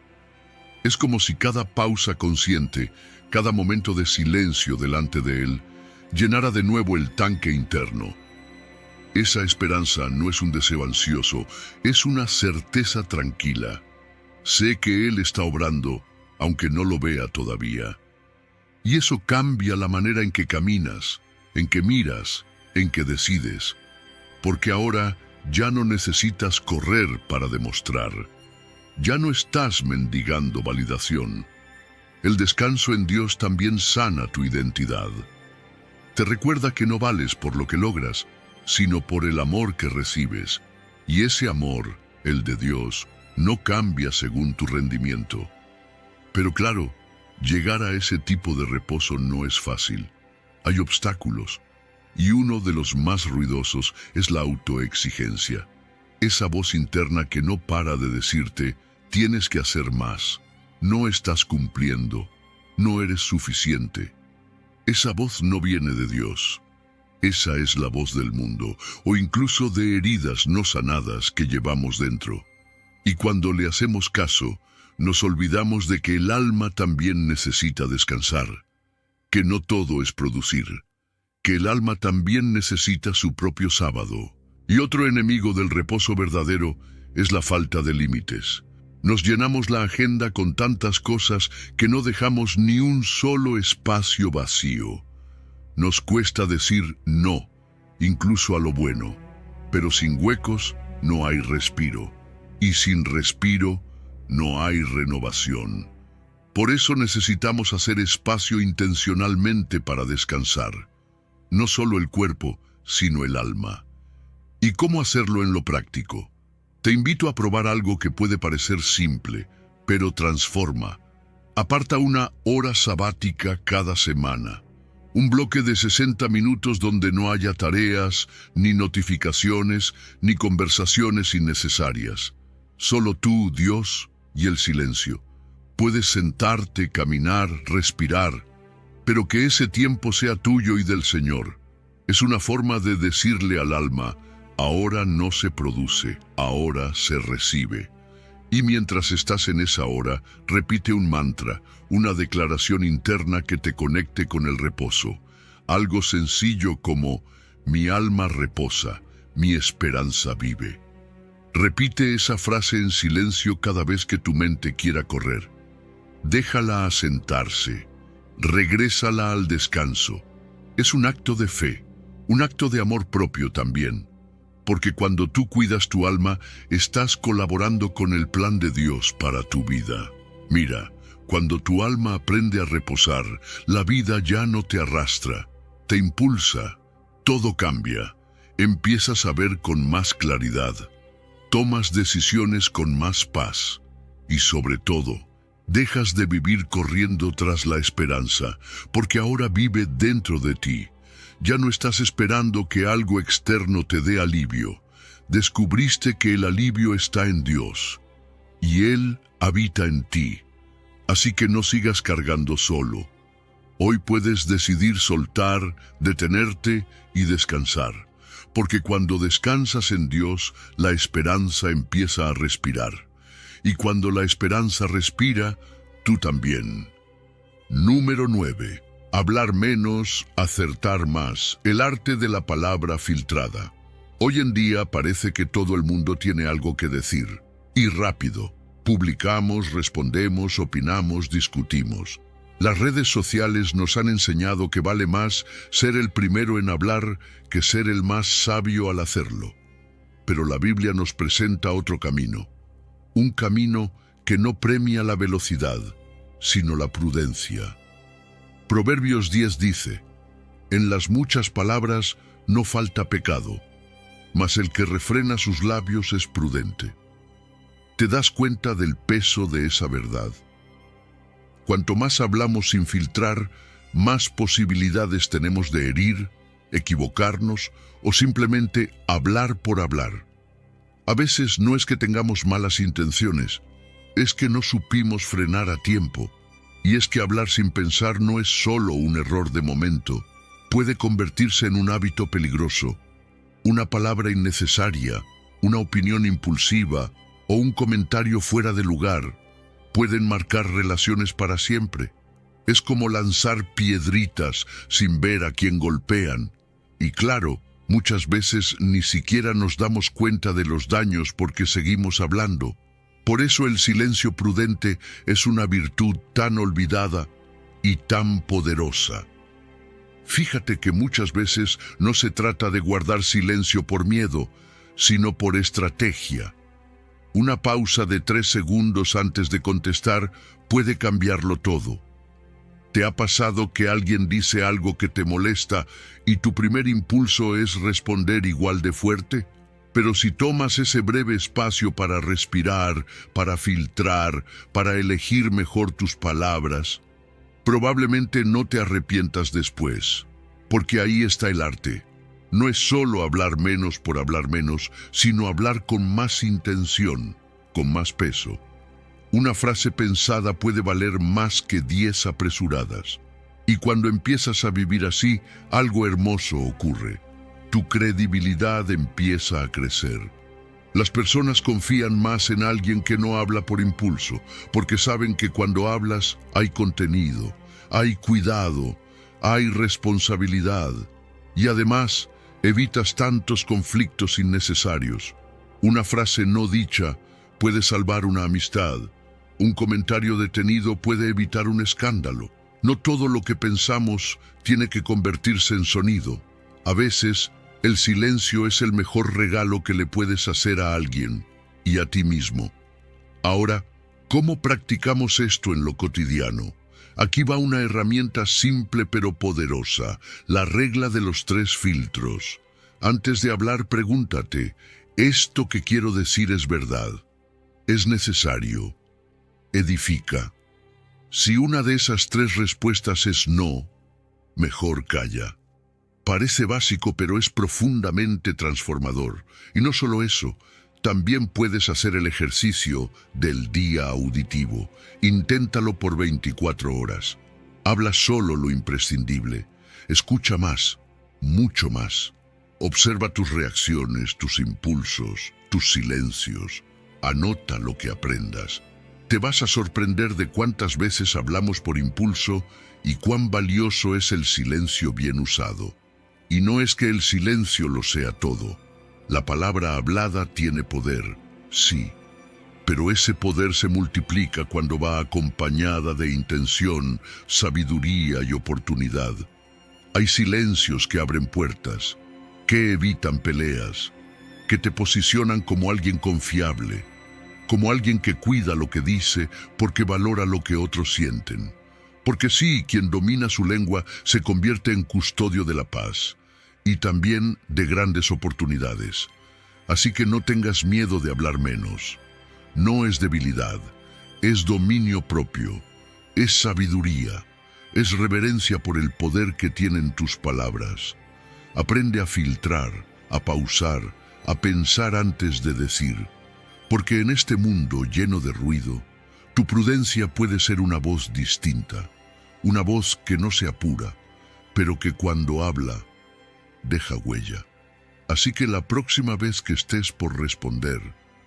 Es como si cada pausa consciente, cada momento de silencio delante de Él, llenara de nuevo el tanque interno. Esa esperanza no es un deseo ansioso, es una certeza tranquila. Sé que Él está obrando, aunque no lo vea todavía. Y eso cambia la manera en que caminas, en que miras, en que decides. Porque ahora ya no necesitas correr para demostrar. Ya no estás mendigando validación. El descanso en Dios también sana tu identidad. Te recuerda que no vales por lo que logras, sino por el amor que recibes. Y ese amor, el de Dios, no cambia según tu rendimiento. Pero claro, llegar a ese tipo de reposo no es fácil. Hay obstáculos, y uno de los más ruidosos es la autoexigencia. Esa voz interna que no para de decirte, tienes que hacer más, no estás cumpliendo, no eres suficiente. Esa voz no viene de Dios. Esa es la voz del mundo, o incluso de heridas no sanadas que llevamos dentro. Y cuando le hacemos caso, nos olvidamos de que el alma también necesita descansar, que no todo es producir, que el alma también necesita su propio sábado. Y otro enemigo del reposo verdadero es la falta de límites. Nos llenamos la agenda con tantas cosas que no dejamos ni un solo espacio vacío. Nos cuesta decir no, incluso a lo bueno. Pero sin huecos no hay respiro. Y sin respiro no hay renovación. Por eso necesitamos hacer espacio intencionalmente para descansar. No solo el cuerpo, sino el alma. ¿Y cómo hacerlo en lo práctico? Te invito a probar algo que puede parecer simple, pero transforma. Aparta una hora sabática cada semana. Un bloque de 60 minutos donde no haya tareas, ni notificaciones, ni conversaciones innecesarias. Solo tú, Dios, y el silencio. Puedes sentarte, caminar, respirar, pero que ese tiempo sea tuyo y del Señor. Es una forma de decirle al alma: ahora no se produce, ahora se recibe. Y mientras estás en esa hora, repite un mantra, una declaración interna que te conecte con el reposo. Algo sencillo como: mi alma reposa, mi esperanza vive. Repite esa frase en silencio cada vez que tu mente quiera correr. Déjala asentarse, regrésala al descanso. Es un acto de fe, un acto de amor propio también. Porque cuando tú cuidas tu alma, estás colaborando con el plan de Dios para tu vida. Mira, cuando tu alma aprende a reposar, la vida ya no te arrastra, te impulsa, todo cambia. Empiezas a ver con más claridad, tomas decisiones con más paz y sobre todo, dejas de vivir corriendo tras la esperanza, porque ahora vive dentro de ti. Ya no estás esperando que algo externo te dé alivio. Descubriste que el alivio está en Dios, y Él habita en ti. Así que no sigas cargando solo. Hoy puedes decidir soltar, detenerte y descansar, porque cuando descansas en Dios, la esperanza empieza a respirar. Y cuando la esperanza respira, tú también. Número 9. Hablar menos, acertar más. El arte de la palabra filtrada. Hoy en día parece que todo el mundo tiene algo que decir. Y rápido. Publicamos, respondemos, opinamos, discutimos. Las redes sociales nos han enseñado que vale más ser el primero en hablar que ser el más sabio al hacerlo. Pero la Biblia nos presenta otro camino. Un camino que no premia la velocidad, sino la prudencia. Proverbios 10 dice: en las muchas palabras no falta pecado, mas el que refrena sus labios es prudente. ¿Te das cuenta del peso de esa verdad? Cuanto más hablamos sin filtrar, más posibilidades tenemos de herir, equivocarnos o simplemente hablar por hablar. A veces no es que tengamos malas intenciones, es que no supimos frenar a tiempo. Y es que hablar sin pensar no es solo un error de momento, puede convertirse en un hábito peligroso. Una palabra innecesaria, una opinión impulsiva o un comentario fuera de lugar pueden marcar relaciones para siempre. Es como lanzar piedritas sin ver a quién golpean. Y claro, muchas veces ni siquiera nos damos cuenta de los daños porque seguimos hablando. Por eso el silencio prudente es una virtud tan olvidada y tan poderosa. Fíjate que muchas veces no se trata de guardar silencio por miedo, sino por estrategia. Una pausa de 3 segundos antes de contestar puede cambiarlo todo. ¿Te ha pasado que alguien dice algo que te molesta y tu primer impulso es responder igual de fuerte? Pero si tomas ese breve espacio para respirar, para filtrar, para elegir mejor tus palabras, probablemente no te arrepientas después, porque ahí está el arte. No es solo hablar menos por hablar menos, sino hablar con más intención, con más peso. Una frase pensada puede valer más que 10 apresuradas. Y cuando empiezas a vivir así, algo hermoso ocurre. Tu credibilidad empieza a crecer. Las personas confían más en alguien que no habla por impulso, porque saben que cuando hablas hay contenido, hay cuidado, hay responsabilidad. Y además, evitas tantos conflictos innecesarios. Una frase no dicha puede salvar una amistad. Un comentario detenido puede evitar un escándalo. No todo lo que pensamos tiene que convertirse en sonido. A veces, el silencio es el mejor regalo que le puedes hacer a alguien y a ti mismo. Ahora, ¿cómo practicamos esto en lo cotidiano? Aquí va una herramienta simple pero poderosa, la regla de los 3 filtros. Antes de hablar, pregúntate, ¿esto que quiero decir es verdad? ¿Es necesario? ¿Edifica? Si una de esas 3 respuestas es no, mejor calla. Parece básico, pero es profundamente transformador. Y no solo eso, también puedes hacer el ejercicio del día auditivo. Inténtalo por 24 horas. Habla solo lo imprescindible. Escucha más, mucho más. Observa tus reacciones, tus impulsos, tus silencios. Anota lo que aprendas. Te vas a sorprender de cuántas veces hablamos por impulso y cuán valioso es el silencio bien usado. Y no es que el silencio lo sea todo. La palabra hablada tiene poder, sí, pero ese poder se multiplica cuando va acompañada de intención, sabiduría y oportunidad. Hay silencios que abren puertas, que evitan peleas, que te posicionan como alguien confiable, como alguien que cuida lo que dice porque valora lo que otros sienten. Porque sí, quien domina su lengua se convierte en custodio de la paz y también de grandes oportunidades. Así que no tengas miedo de hablar menos. No es debilidad, es dominio propio, es sabiduría, es reverencia por el poder que tienen tus palabras. Aprende a filtrar, a pausar, a pensar antes de decir. Porque en este mundo lleno de ruido, tu prudencia puede ser una voz distinta, una voz que no se apura, pero que cuando habla, deja huella. Así que la próxima vez que estés por responder,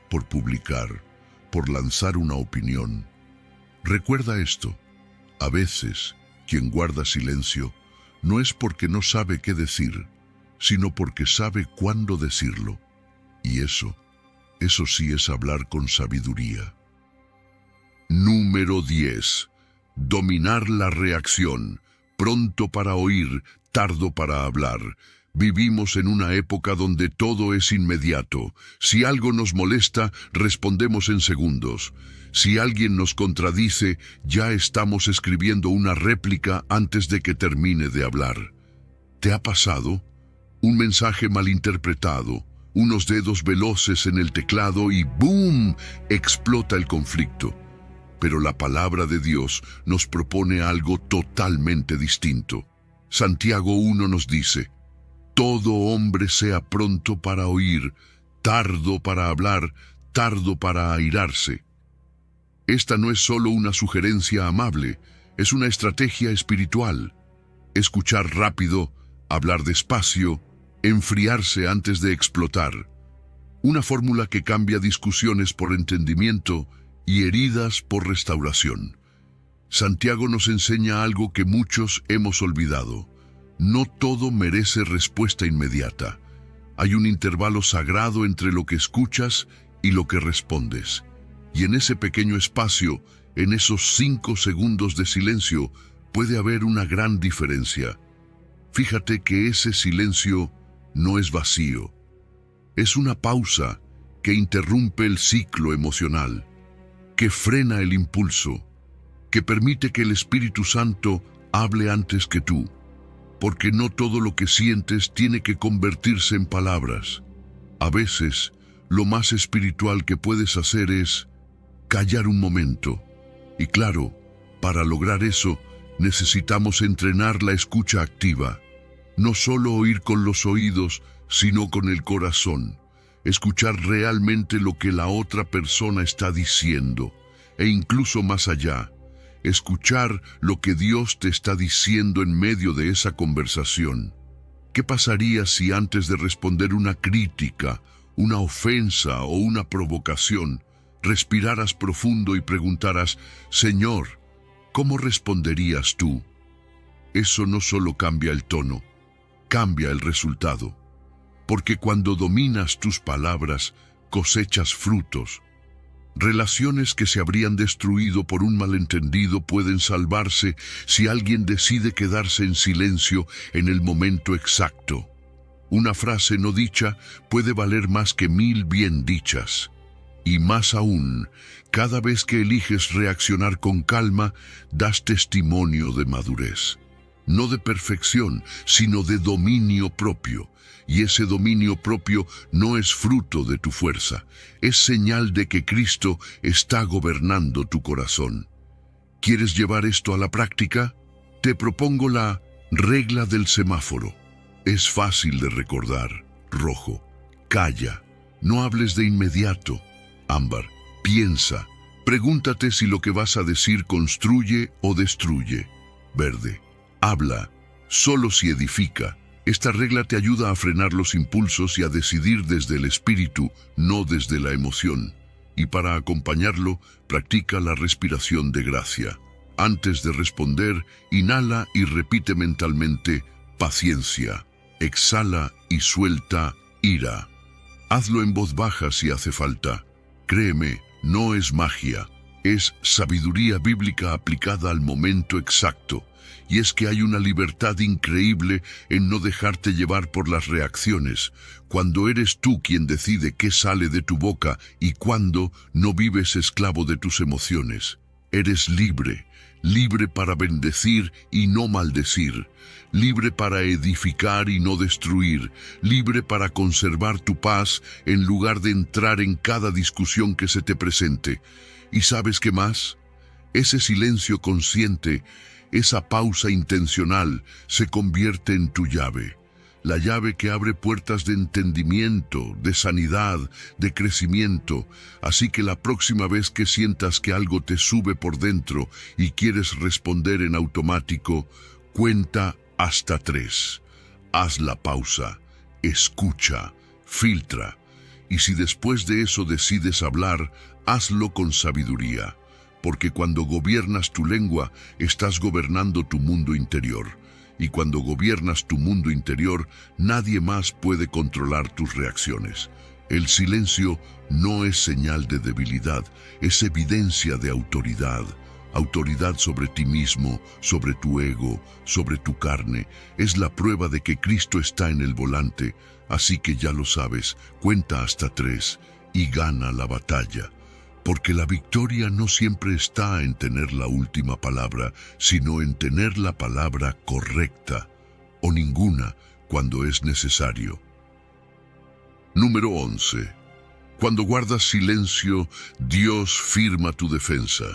por publicar, por lanzar una opinión, recuerda esto. A veces, quien guarda silencio no es porque no sabe qué decir, sino porque sabe cuándo decirlo. Y eso sí es hablar con sabiduría. Número 10. Dominar la reacción. Pronto para oír, tardo para hablar. Vivimos en una época donde todo es inmediato. Si algo nos molesta, respondemos en segundos. Si alguien nos contradice, ya estamos escribiendo una réplica antes de que termine de hablar. ¿Te ha pasado? Un mensaje malinterpretado, unos dedos veloces en el teclado y ¡boom!, explota el conflicto. Pero la palabra de Dios nos propone algo totalmente distinto. Santiago 1 nos dice: todo hombre sea pronto para oír, tardo para hablar, tardo para airarse. Esta no es solo una sugerencia amable, es una estrategia espiritual. Escuchar rápido, hablar despacio, enfriarse antes de explotar. Una fórmula que cambia discusiones por entendimiento y heridas por restauración. Santiago nos enseña algo que muchos hemos olvidado. No todo merece respuesta inmediata. Hay un intervalo sagrado entre lo que escuchas y lo que respondes. Y en ese pequeño espacio, en esos 5 segundos de silencio, puede haber una gran diferencia. Fíjate que ese silencio no es vacío. Es una pausa que interrumpe el ciclo emocional, que frena el impulso, que permite que el Espíritu Santo hable antes que tú. Porque no todo lo que sientes tiene que convertirse en palabras. A veces, lo más espiritual que puedes hacer es callar un momento. Y claro, para lograr eso, necesitamos entrenar la escucha activa. No solo oír con los oídos, sino con el corazón. Escuchar realmente lo que la otra persona está diciendo. E incluso más allá, escuchar lo que Dios te está diciendo en medio de esa conversación. ¿Qué pasaría si antes de responder una crítica, una ofensa o una provocación, respiraras profundo y preguntaras: Señor, ¿cómo responderías tú? Eso no solo cambia el tono, cambia el resultado. Porque cuando dominas tus palabras, cosechas frutos. Relaciones que se habrían destruido por un malentendido pueden salvarse si alguien decide quedarse en silencio en el momento exacto. Una frase no dicha puede valer más que 1000 bien dichas. Y más aún, cada vez que eliges reaccionar con calma, das testimonio de madurez. No de perfección, sino de dominio propio. Y ese dominio propio no es fruto de tu fuerza, es señal de que Cristo está gobernando tu corazón. ¿Quieres llevar esto a la práctica? Te propongo la regla del semáforo. Es fácil de recordar. Rojo, calla. No hables de inmediato. Ámbar, piensa. Pregúntate si lo que vas a decir construye o destruye. Verde, habla, solo si edifica. Esta regla te ayuda a frenar los impulsos y a decidir desde el espíritu, no desde la emoción. Y para acompañarlo, practica la respiración de gracia. Antes de responder, inhala y repite mentalmente, paciencia. Exhala y suelta, ira. Hazlo en voz baja si hace falta. Créeme, no es magia, es sabiduría bíblica aplicada al momento exacto. Y es que hay una libertad increíble en no dejarte llevar por las reacciones. Cuando eres tú quien decide qué sale de tu boca y cuándo, no vives esclavo de tus emociones. Eres libre, libre para bendecir y no maldecir, libre para edificar y no destruir, libre para conservar tu paz en lugar de entrar en cada discusión que se te presente. ¿Y sabes qué más? Ese silencio consciente, esa pausa intencional se convierte en tu llave, la llave que abre puertas de entendimiento, de sanidad, de crecimiento. Así que la próxima vez que sientas que algo te sube por dentro y quieres responder en automático, cuenta hasta 3. Haz la pausa, escucha, filtra. Y si después de eso decides hablar, hazlo con sabiduría. Porque cuando gobiernas tu lengua, estás gobernando tu mundo interior. Y cuando gobiernas tu mundo interior, nadie más puede controlar tus reacciones. El silencio no es señal de debilidad, es evidencia de autoridad. Autoridad sobre ti mismo, sobre tu ego, sobre tu carne. Es la prueba de que Cristo está en el volante. Así que ya lo sabes, cuenta hasta 3 y gana la batalla. Porque la victoria no siempre está en tener la última palabra, sino en tener la palabra correcta, o ninguna cuando es necesario. Número 11. Cuando guardas silencio, Dios firma tu defensa.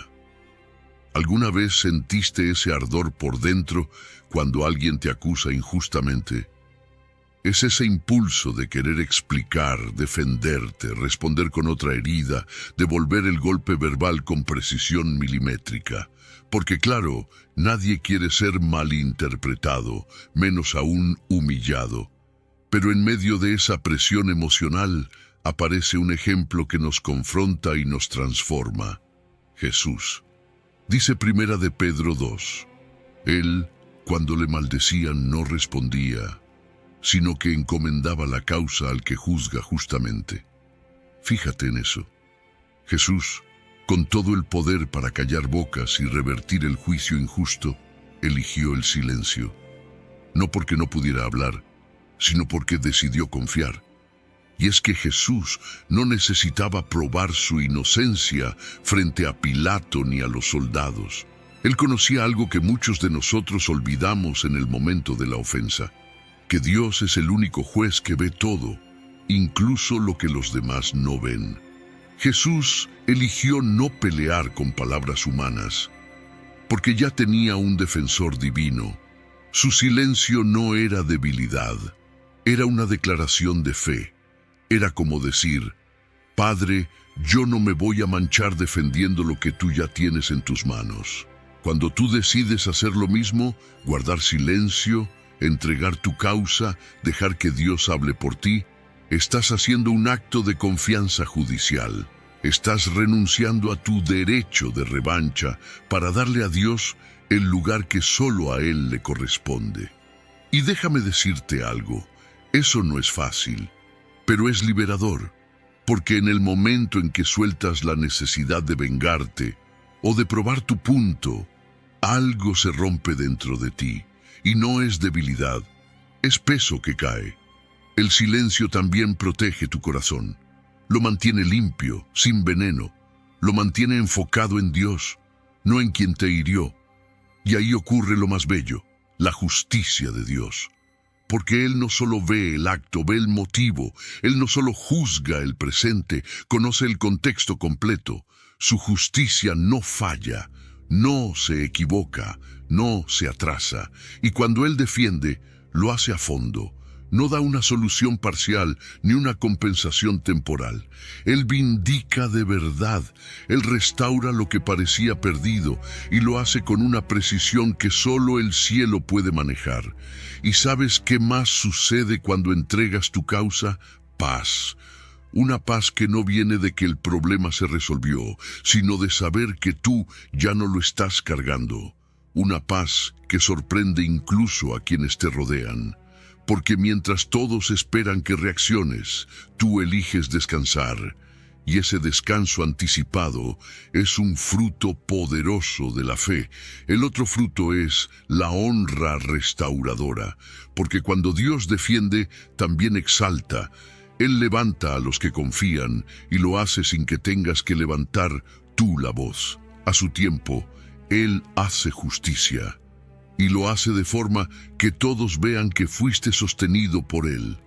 ¿Alguna vez sentiste ese ardor por dentro cuando alguien te acusa injustamente? Es ese impulso de querer explicar, defenderte, responder con otra herida, devolver el golpe verbal con precisión milimétrica. Porque claro, nadie quiere ser malinterpretado, menos aún humillado. Pero en medio de esa presión emocional aparece un ejemplo que nos confronta y nos transforma. Jesús. Dice Primera de Pedro 2. Él, cuando le maldecían, no respondía, sino que encomendaba la causa al que juzga justamente. Fíjate en eso. Jesús, con todo el poder para callar bocas y revertir el juicio injusto, eligió el silencio. No porque no pudiera hablar, sino porque decidió confiar. Y es que Jesús no necesitaba probar su inocencia frente a Pilato ni a los soldados. Él conocía algo que muchos de nosotros olvidamos en el momento de la ofensa, que Dios es el único juez que ve todo, incluso lo que los demás no ven. Jesús eligió no pelear con palabras humanas, porque ya tenía un defensor divino. Su silencio no era debilidad, era una declaración de fe. Era como decir, Padre, yo no me voy a manchar defendiendo lo que tú ya tienes en tus manos. Cuando tú decides hacer lo mismo, guardar silencio, entregar tu causa, dejar que Dios hable por ti, estás haciendo un acto de confianza judicial. Estás renunciando a tu derecho de revancha para darle a Dios el lugar que solo a Él le corresponde. Y déjame decirte algo, eso no es fácil, pero es liberador, porque en el momento en que sueltas la necesidad de vengarte o de probar tu punto, algo se rompe dentro de ti, y no es debilidad, es peso que cae. El silencio también protege tu corazón, lo mantiene limpio, sin veneno, lo mantiene enfocado en Dios, no en quien te hirió. Y ahí ocurre lo más bello, la justicia de Dios. Porque Él no solo ve el acto, ve el motivo. Él no solo juzga el presente, conoce el contexto completo. Su justicia no falla, no se equivoca, no se atrasa. Y cuando Él defiende, lo hace a fondo. No da una solución parcial ni una compensación temporal. Él vindica de verdad. Él restaura lo que parecía perdido y lo hace con una precisión que solo el cielo puede manejar. ¿Y sabes qué más sucede cuando entregas tu causa? Paz. Una paz que no viene de que el problema se resolvió, sino de saber que tú ya no lo estás cargando. Una paz que sorprende incluso a quienes te rodean. Porque mientras todos esperan que reacciones, tú eliges descansar. Y ese descanso anticipado es un fruto poderoso de la fe. El otro fruto es la honra restauradora. Porque cuando Dios defiende, también exalta. Él levanta a los que confían y lo hace sin que tengas que levantar tú la voz. A su tiempo, Él hace justicia. Y lo hace de forma que todos vean que fuiste sostenido por Él.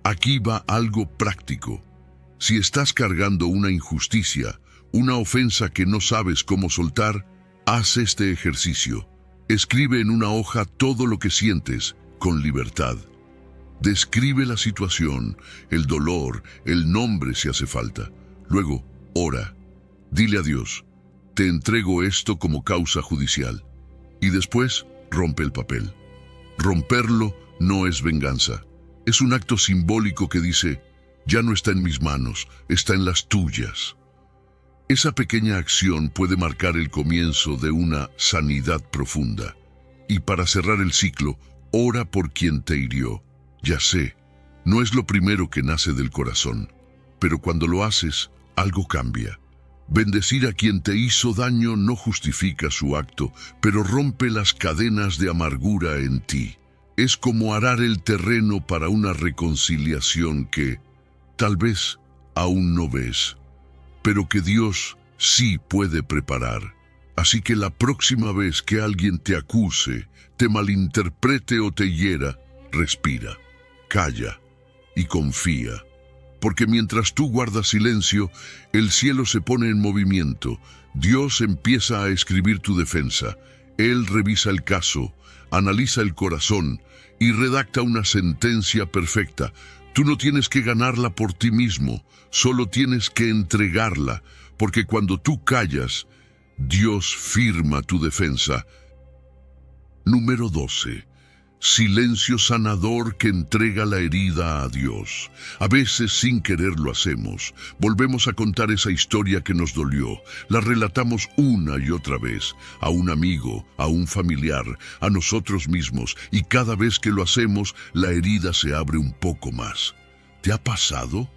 Aquí va algo práctico. Si estás cargando una injusticia, una ofensa que no sabes cómo soltar, haz este ejercicio. Escribe en una hoja todo lo que sientes, con libertad. Describe la situación, el dolor, el nombre si hace falta. Luego, ora. Dile a Dios, te entrego esto como causa judicial. Y después, rompe el papel. Romperlo no es venganza. Es un acto simbólico que dice, ya no está en mis manos, está en las tuyas. Esa pequeña acción puede marcar el comienzo de una sanidad profunda. Y para cerrar el ciclo, ora por quien te hirió. Ya sé, no es lo primero que nace del corazón, pero cuando lo haces, algo cambia. Bendecir a quien te hizo daño no justifica su acto, pero rompe las cadenas de amargura en ti. Es como arar el terreno para una reconciliación que, tal vez, aún no ves, pero que Dios sí puede preparar. Así que la próxima vez que alguien te acuse, te malinterprete o te hiera, respira, calla y confía. Porque mientras tú guardas silencio, el cielo se pone en movimiento. Dios empieza a escribir tu defensa. Él revisa el caso, analiza el corazón y redacta una sentencia perfecta. Tú no tienes que ganarla por ti mismo, solo tienes que entregarla, porque cuando tú callas, Dios firma tu defensa. Número 12. Silencio sanador que entrega la herida a Dios. A veces sin querer lo hacemos. Volvemos a contar esa historia que nos dolió. La relatamos una y otra vez, a un amigo, a un familiar, a nosotros mismos, y cada vez que lo hacemos, la herida se abre un poco más. ¿Te ha pasado?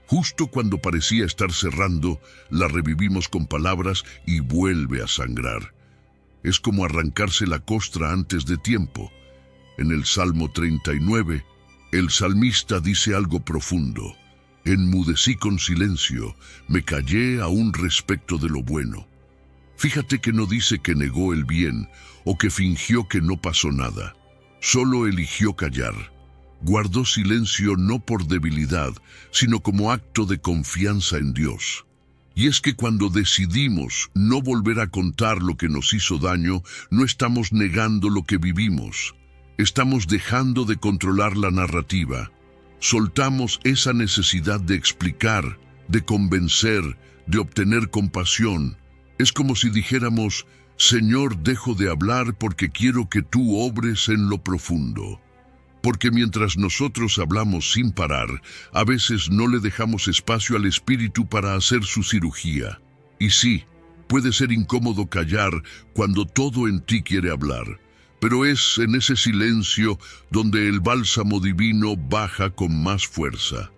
Justo cuando parecía estar cerrando, la revivimos con palabras y vuelve a sangrar. Es como arrancarse la costra antes de tiempo. En el Salmo 39, el salmista dice algo profundo. Enmudecí con silencio, me callé aún respecto de lo bueno. Fíjate que no dice que negó el bien o que fingió que no pasó nada. Solo eligió callar. Guardó silencio no por debilidad, sino como acto de confianza en Dios. Y es que cuando decidimos no volver a contar lo que nos hizo daño, no estamos negando lo que vivimos. Estamos dejando de controlar la narrativa. Soltamos esa necesidad de explicar, de convencer, de obtener compasión. Es como si dijéramos, Señor, dejo de hablar porque quiero que tú obres en lo profundo. Porque mientras nosotros hablamos sin parar, a veces no le dejamos espacio al Espíritu para hacer su cirugía. Y sí, puede ser incómodo callar cuando todo en ti quiere hablar. pero es en ese silencio donde el bálsamo divino baja con más fuerza.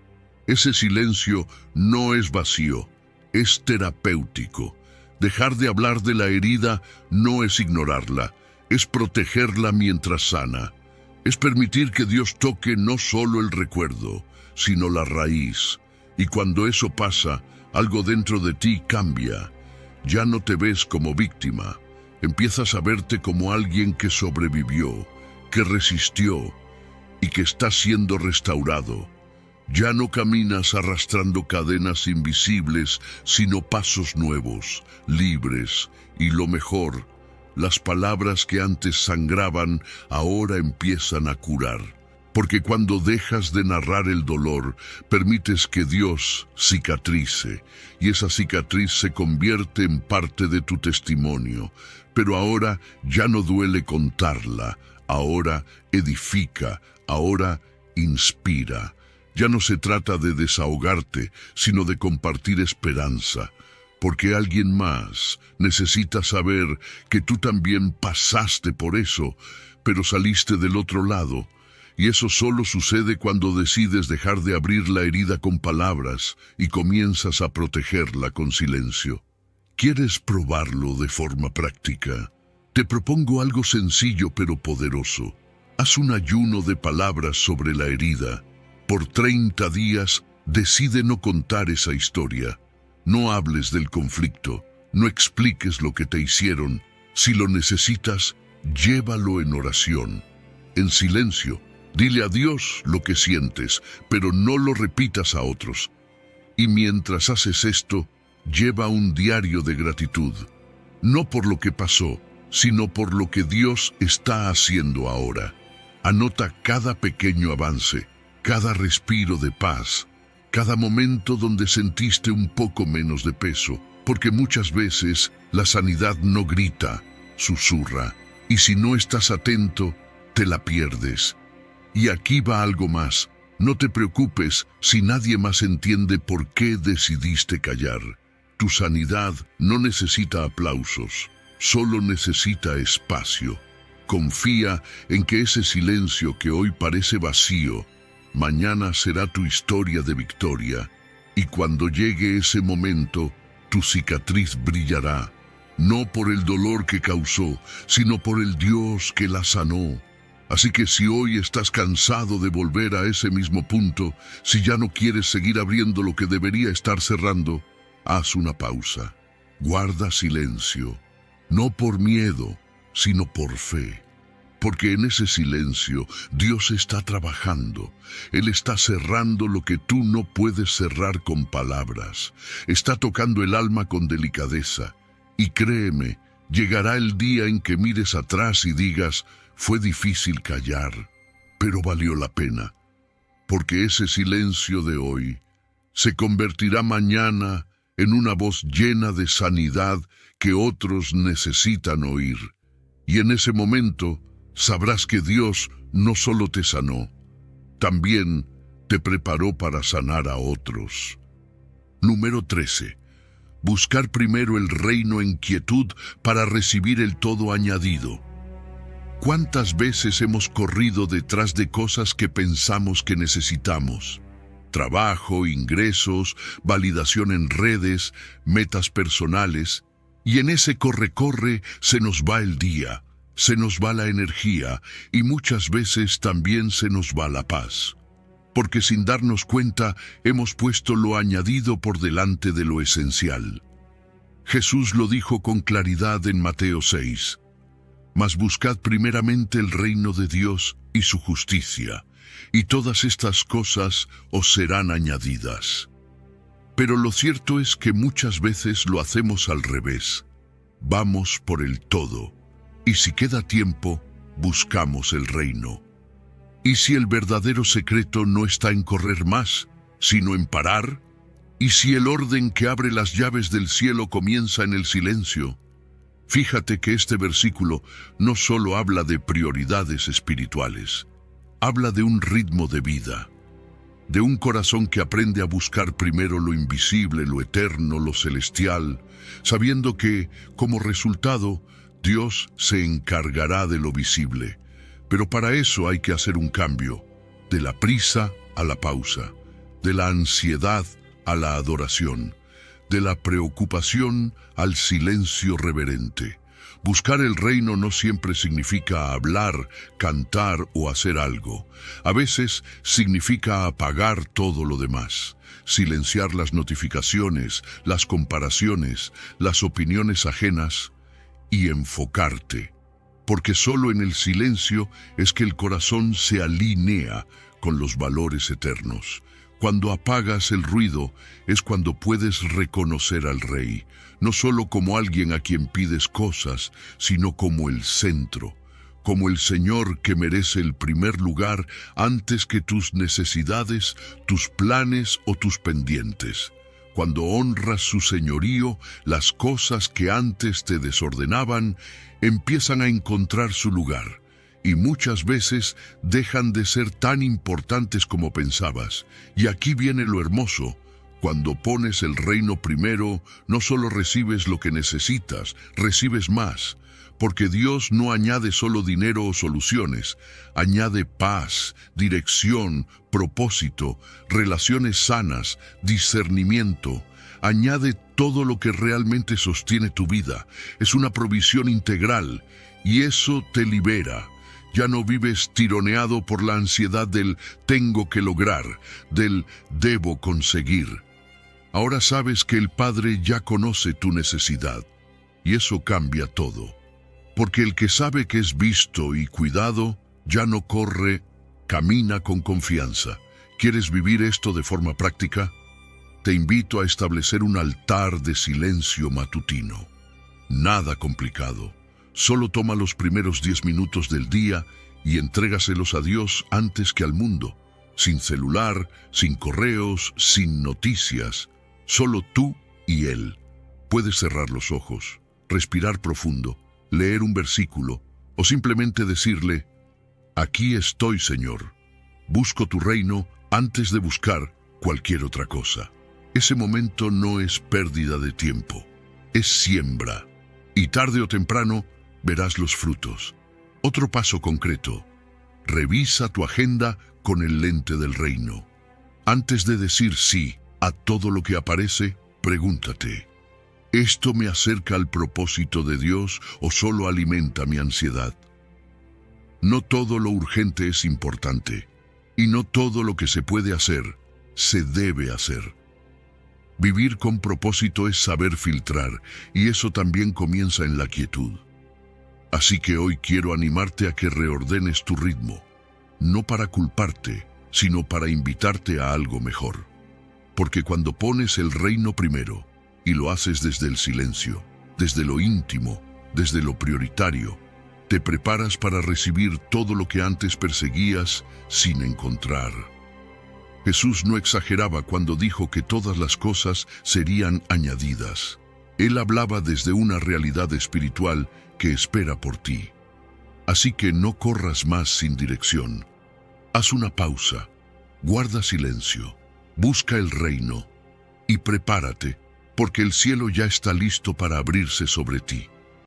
Ese silencio no es vacío, es terapéutico. Dejar de hablar de la herida no es ignorarla, es protegerla mientras sana. Es permitir que Dios toque no solo el recuerdo, sino la raíz. Y cuando eso pasa, algo dentro de ti cambia. Ya no te ves como víctima. Empiezas a verte como alguien que sobrevivió, que resistió y que está siendo restaurado. Ya no caminas arrastrando cadenas invisibles, sino pasos nuevos, libres, y lo mejor, las palabras que antes sangraban ahora empiezan a curar. Porque cuando dejas de narrar el dolor, permites que Dios cicatrice, y esa cicatriz se convierte en parte de tu testimonio. Pero ahora ya no duele contarla, ahora edifica, ahora inspira. Ya no se trata de desahogarte, sino de compartir esperanza, porque alguien más necesita saber que tú también pasaste por eso, pero saliste del otro lado. Y eso solo sucede cuando decides dejar de abrir la herida con palabras y comienzas a protegerla con silencio. ¿Quieres probarlo de forma práctica? Te propongo algo sencillo pero poderoso. Haz un ayuno de palabras sobre la herida. Por 30 días, decide no contar esa historia. No hables del conflicto, no expliques lo que te hicieron. Si lo necesitas, llévalo en oración. En silencio, dile a Dios lo que sientes, pero no lo repitas a otros. Y mientras haces esto, lleva un diario de gratitud. No por lo que pasó, sino por lo que Dios está haciendo ahora. Anota cada pequeño avance, cada respiro de paz, cada momento donde sentiste un poco menos de peso, porque muchas veces la sanidad no grita, susurra, y si no estás atento, te la pierdes. Y aquí va algo más, no te preocupes si nadie más entiende por qué decidiste callar. Tu sanidad no necesita aplausos, solo necesita espacio. Confía en que ese silencio que hoy parece vacío, mañana será tu historia de victoria, y cuando llegue ese momento, tu cicatriz brillará, no por el dolor que causó, sino por el Dios que la sanó. Así que si hoy estás cansado de volver a ese mismo punto, si ya no quieres seguir abriendo lo que debería estar cerrando, haz una pausa. Guarda silencio, no por miedo, sino por fe. Porque en ese silencio Dios está trabajando. Él está cerrando lo que tú no puedes cerrar con palabras. Está tocando el alma con delicadeza. Y créeme, llegará el día en que mires atrás y digas, fue difícil callar, pero valió la pena. Porque ese silencio de hoy se convertirá mañana en una voz llena de sanidad que otros necesitan oír. Y en ese momento sabrás que Dios no solo te sanó, también te preparó para sanar a otros. Número 13. Buscar primero el reino en quietud para recibir el todo añadido. ¿Cuántas veces hemos corrido detrás de cosas que pensamos que necesitamos? Trabajo, ingresos, validación en redes, metas personales. Y en ese corre-corre se nos va el día, se nos va la energía y muchas veces también se nos va la paz. Porque sin darnos cuenta hemos puesto lo añadido por delante de lo esencial. Jesús lo dijo con claridad en Mateo 6. Mas buscad primeramente el reino de Dios y su justicia, y todas estas cosas os serán añadidas. Pero lo cierto es que muchas veces lo hacemos al revés. Vamos por el todo, y si queda tiempo, buscamos el reino. ¿Y si el verdadero secreto no está en correr más, sino en parar? ¿Y si el orden que abre las llaves del cielo comienza en el silencio? Fíjate que este versículo no solo habla de prioridades espirituales, habla de un ritmo de vida, de un corazón que aprende a buscar primero lo invisible, lo eterno, lo celestial, sabiendo que, como resultado, Dios se encargará de lo visible, pero para eso hay que hacer un cambio, de la prisa a la pausa, de la ansiedad a la adoración, de la preocupación al silencio reverente. Buscar el reino no siempre significa hablar, cantar o hacer algo. A veces significa apagar todo lo demás, silenciar las notificaciones, las comparaciones, las opiniones ajenas y enfocarte. Porque solo en el silencio es que el corazón se alinea con los valores eternos. Cuando apagas el ruido es cuando puedes reconocer al Rey, no solo como alguien a quien pides cosas, sino como el centro, como el Señor que merece el primer lugar antes que tus necesidades, tus planes o tus pendientes. Cuando honras su señorío, las cosas que antes te desordenaban empiezan a encontrar su lugar. Y muchas veces dejan de ser tan importantes como pensabas. Y aquí viene lo hermoso. Cuando pones el reino primero, no solo recibes lo que necesitas, recibes más. Porque Dios no añade solo dinero o soluciones, añade paz, dirección, propósito, relaciones sanas, discernimiento. Añade todo lo que realmente sostiene tu vida. Es una provisión integral y eso te libera. Ya no vives tironeado por la ansiedad del tengo que lograr, del debo conseguir. Ahora sabes que el Padre ya conoce tu necesidad y eso cambia todo. Porque el que sabe que es visto y cuidado, ya no corre, camina con confianza. ¿Quieres vivir esto de forma práctica? Te invito a establecer un altar de silencio matutino. Nada complicado. Solo toma los primeros 10 minutos del día y entrégaselos a Dios antes que al mundo. Sin celular, sin correos, sin noticias. Solo tú y Él. Puedes cerrar los ojos, respirar profundo, leer un versículo o simplemente decirle, aquí estoy, Señor. Busco tu reino antes de buscar cualquier otra cosa. Ese momento no es pérdida de tiempo, es siembra. Y tarde o temprano verás los frutos. Otro paso concreto. Revisa tu agenda con el lente del reino. Antes de decir sí a todo lo que aparece, pregúntate, ¿esto me acerca al propósito de Dios o solo alimenta mi ansiedad? No todo lo urgente es importante, y no todo lo que se puede hacer, se debe hacer. Vivir con propósito es saber filtrar, y eso también comienza en la quietud. Así que hoy quiero animarte a que reordenes tu ritmo, no para culparte, sino para invitarte a algo mejor. Porque cuando pones el reino primero, y lo haces desde el silencio, desde lo íntimo, desde lo prioritario, te preparas para recibir todo lo que antes perseguías sin encontrar. Jesús no exageraba cuando dijo que todas las cosas serían añadidas. Él hablaba desde una realidad espiritual que espera por ti. Así que no corras más sin dirección. Haz una pausa, guarda silencio, busca el reino y prepárate, porque el cielo ya está listo para abrirse sobre ti.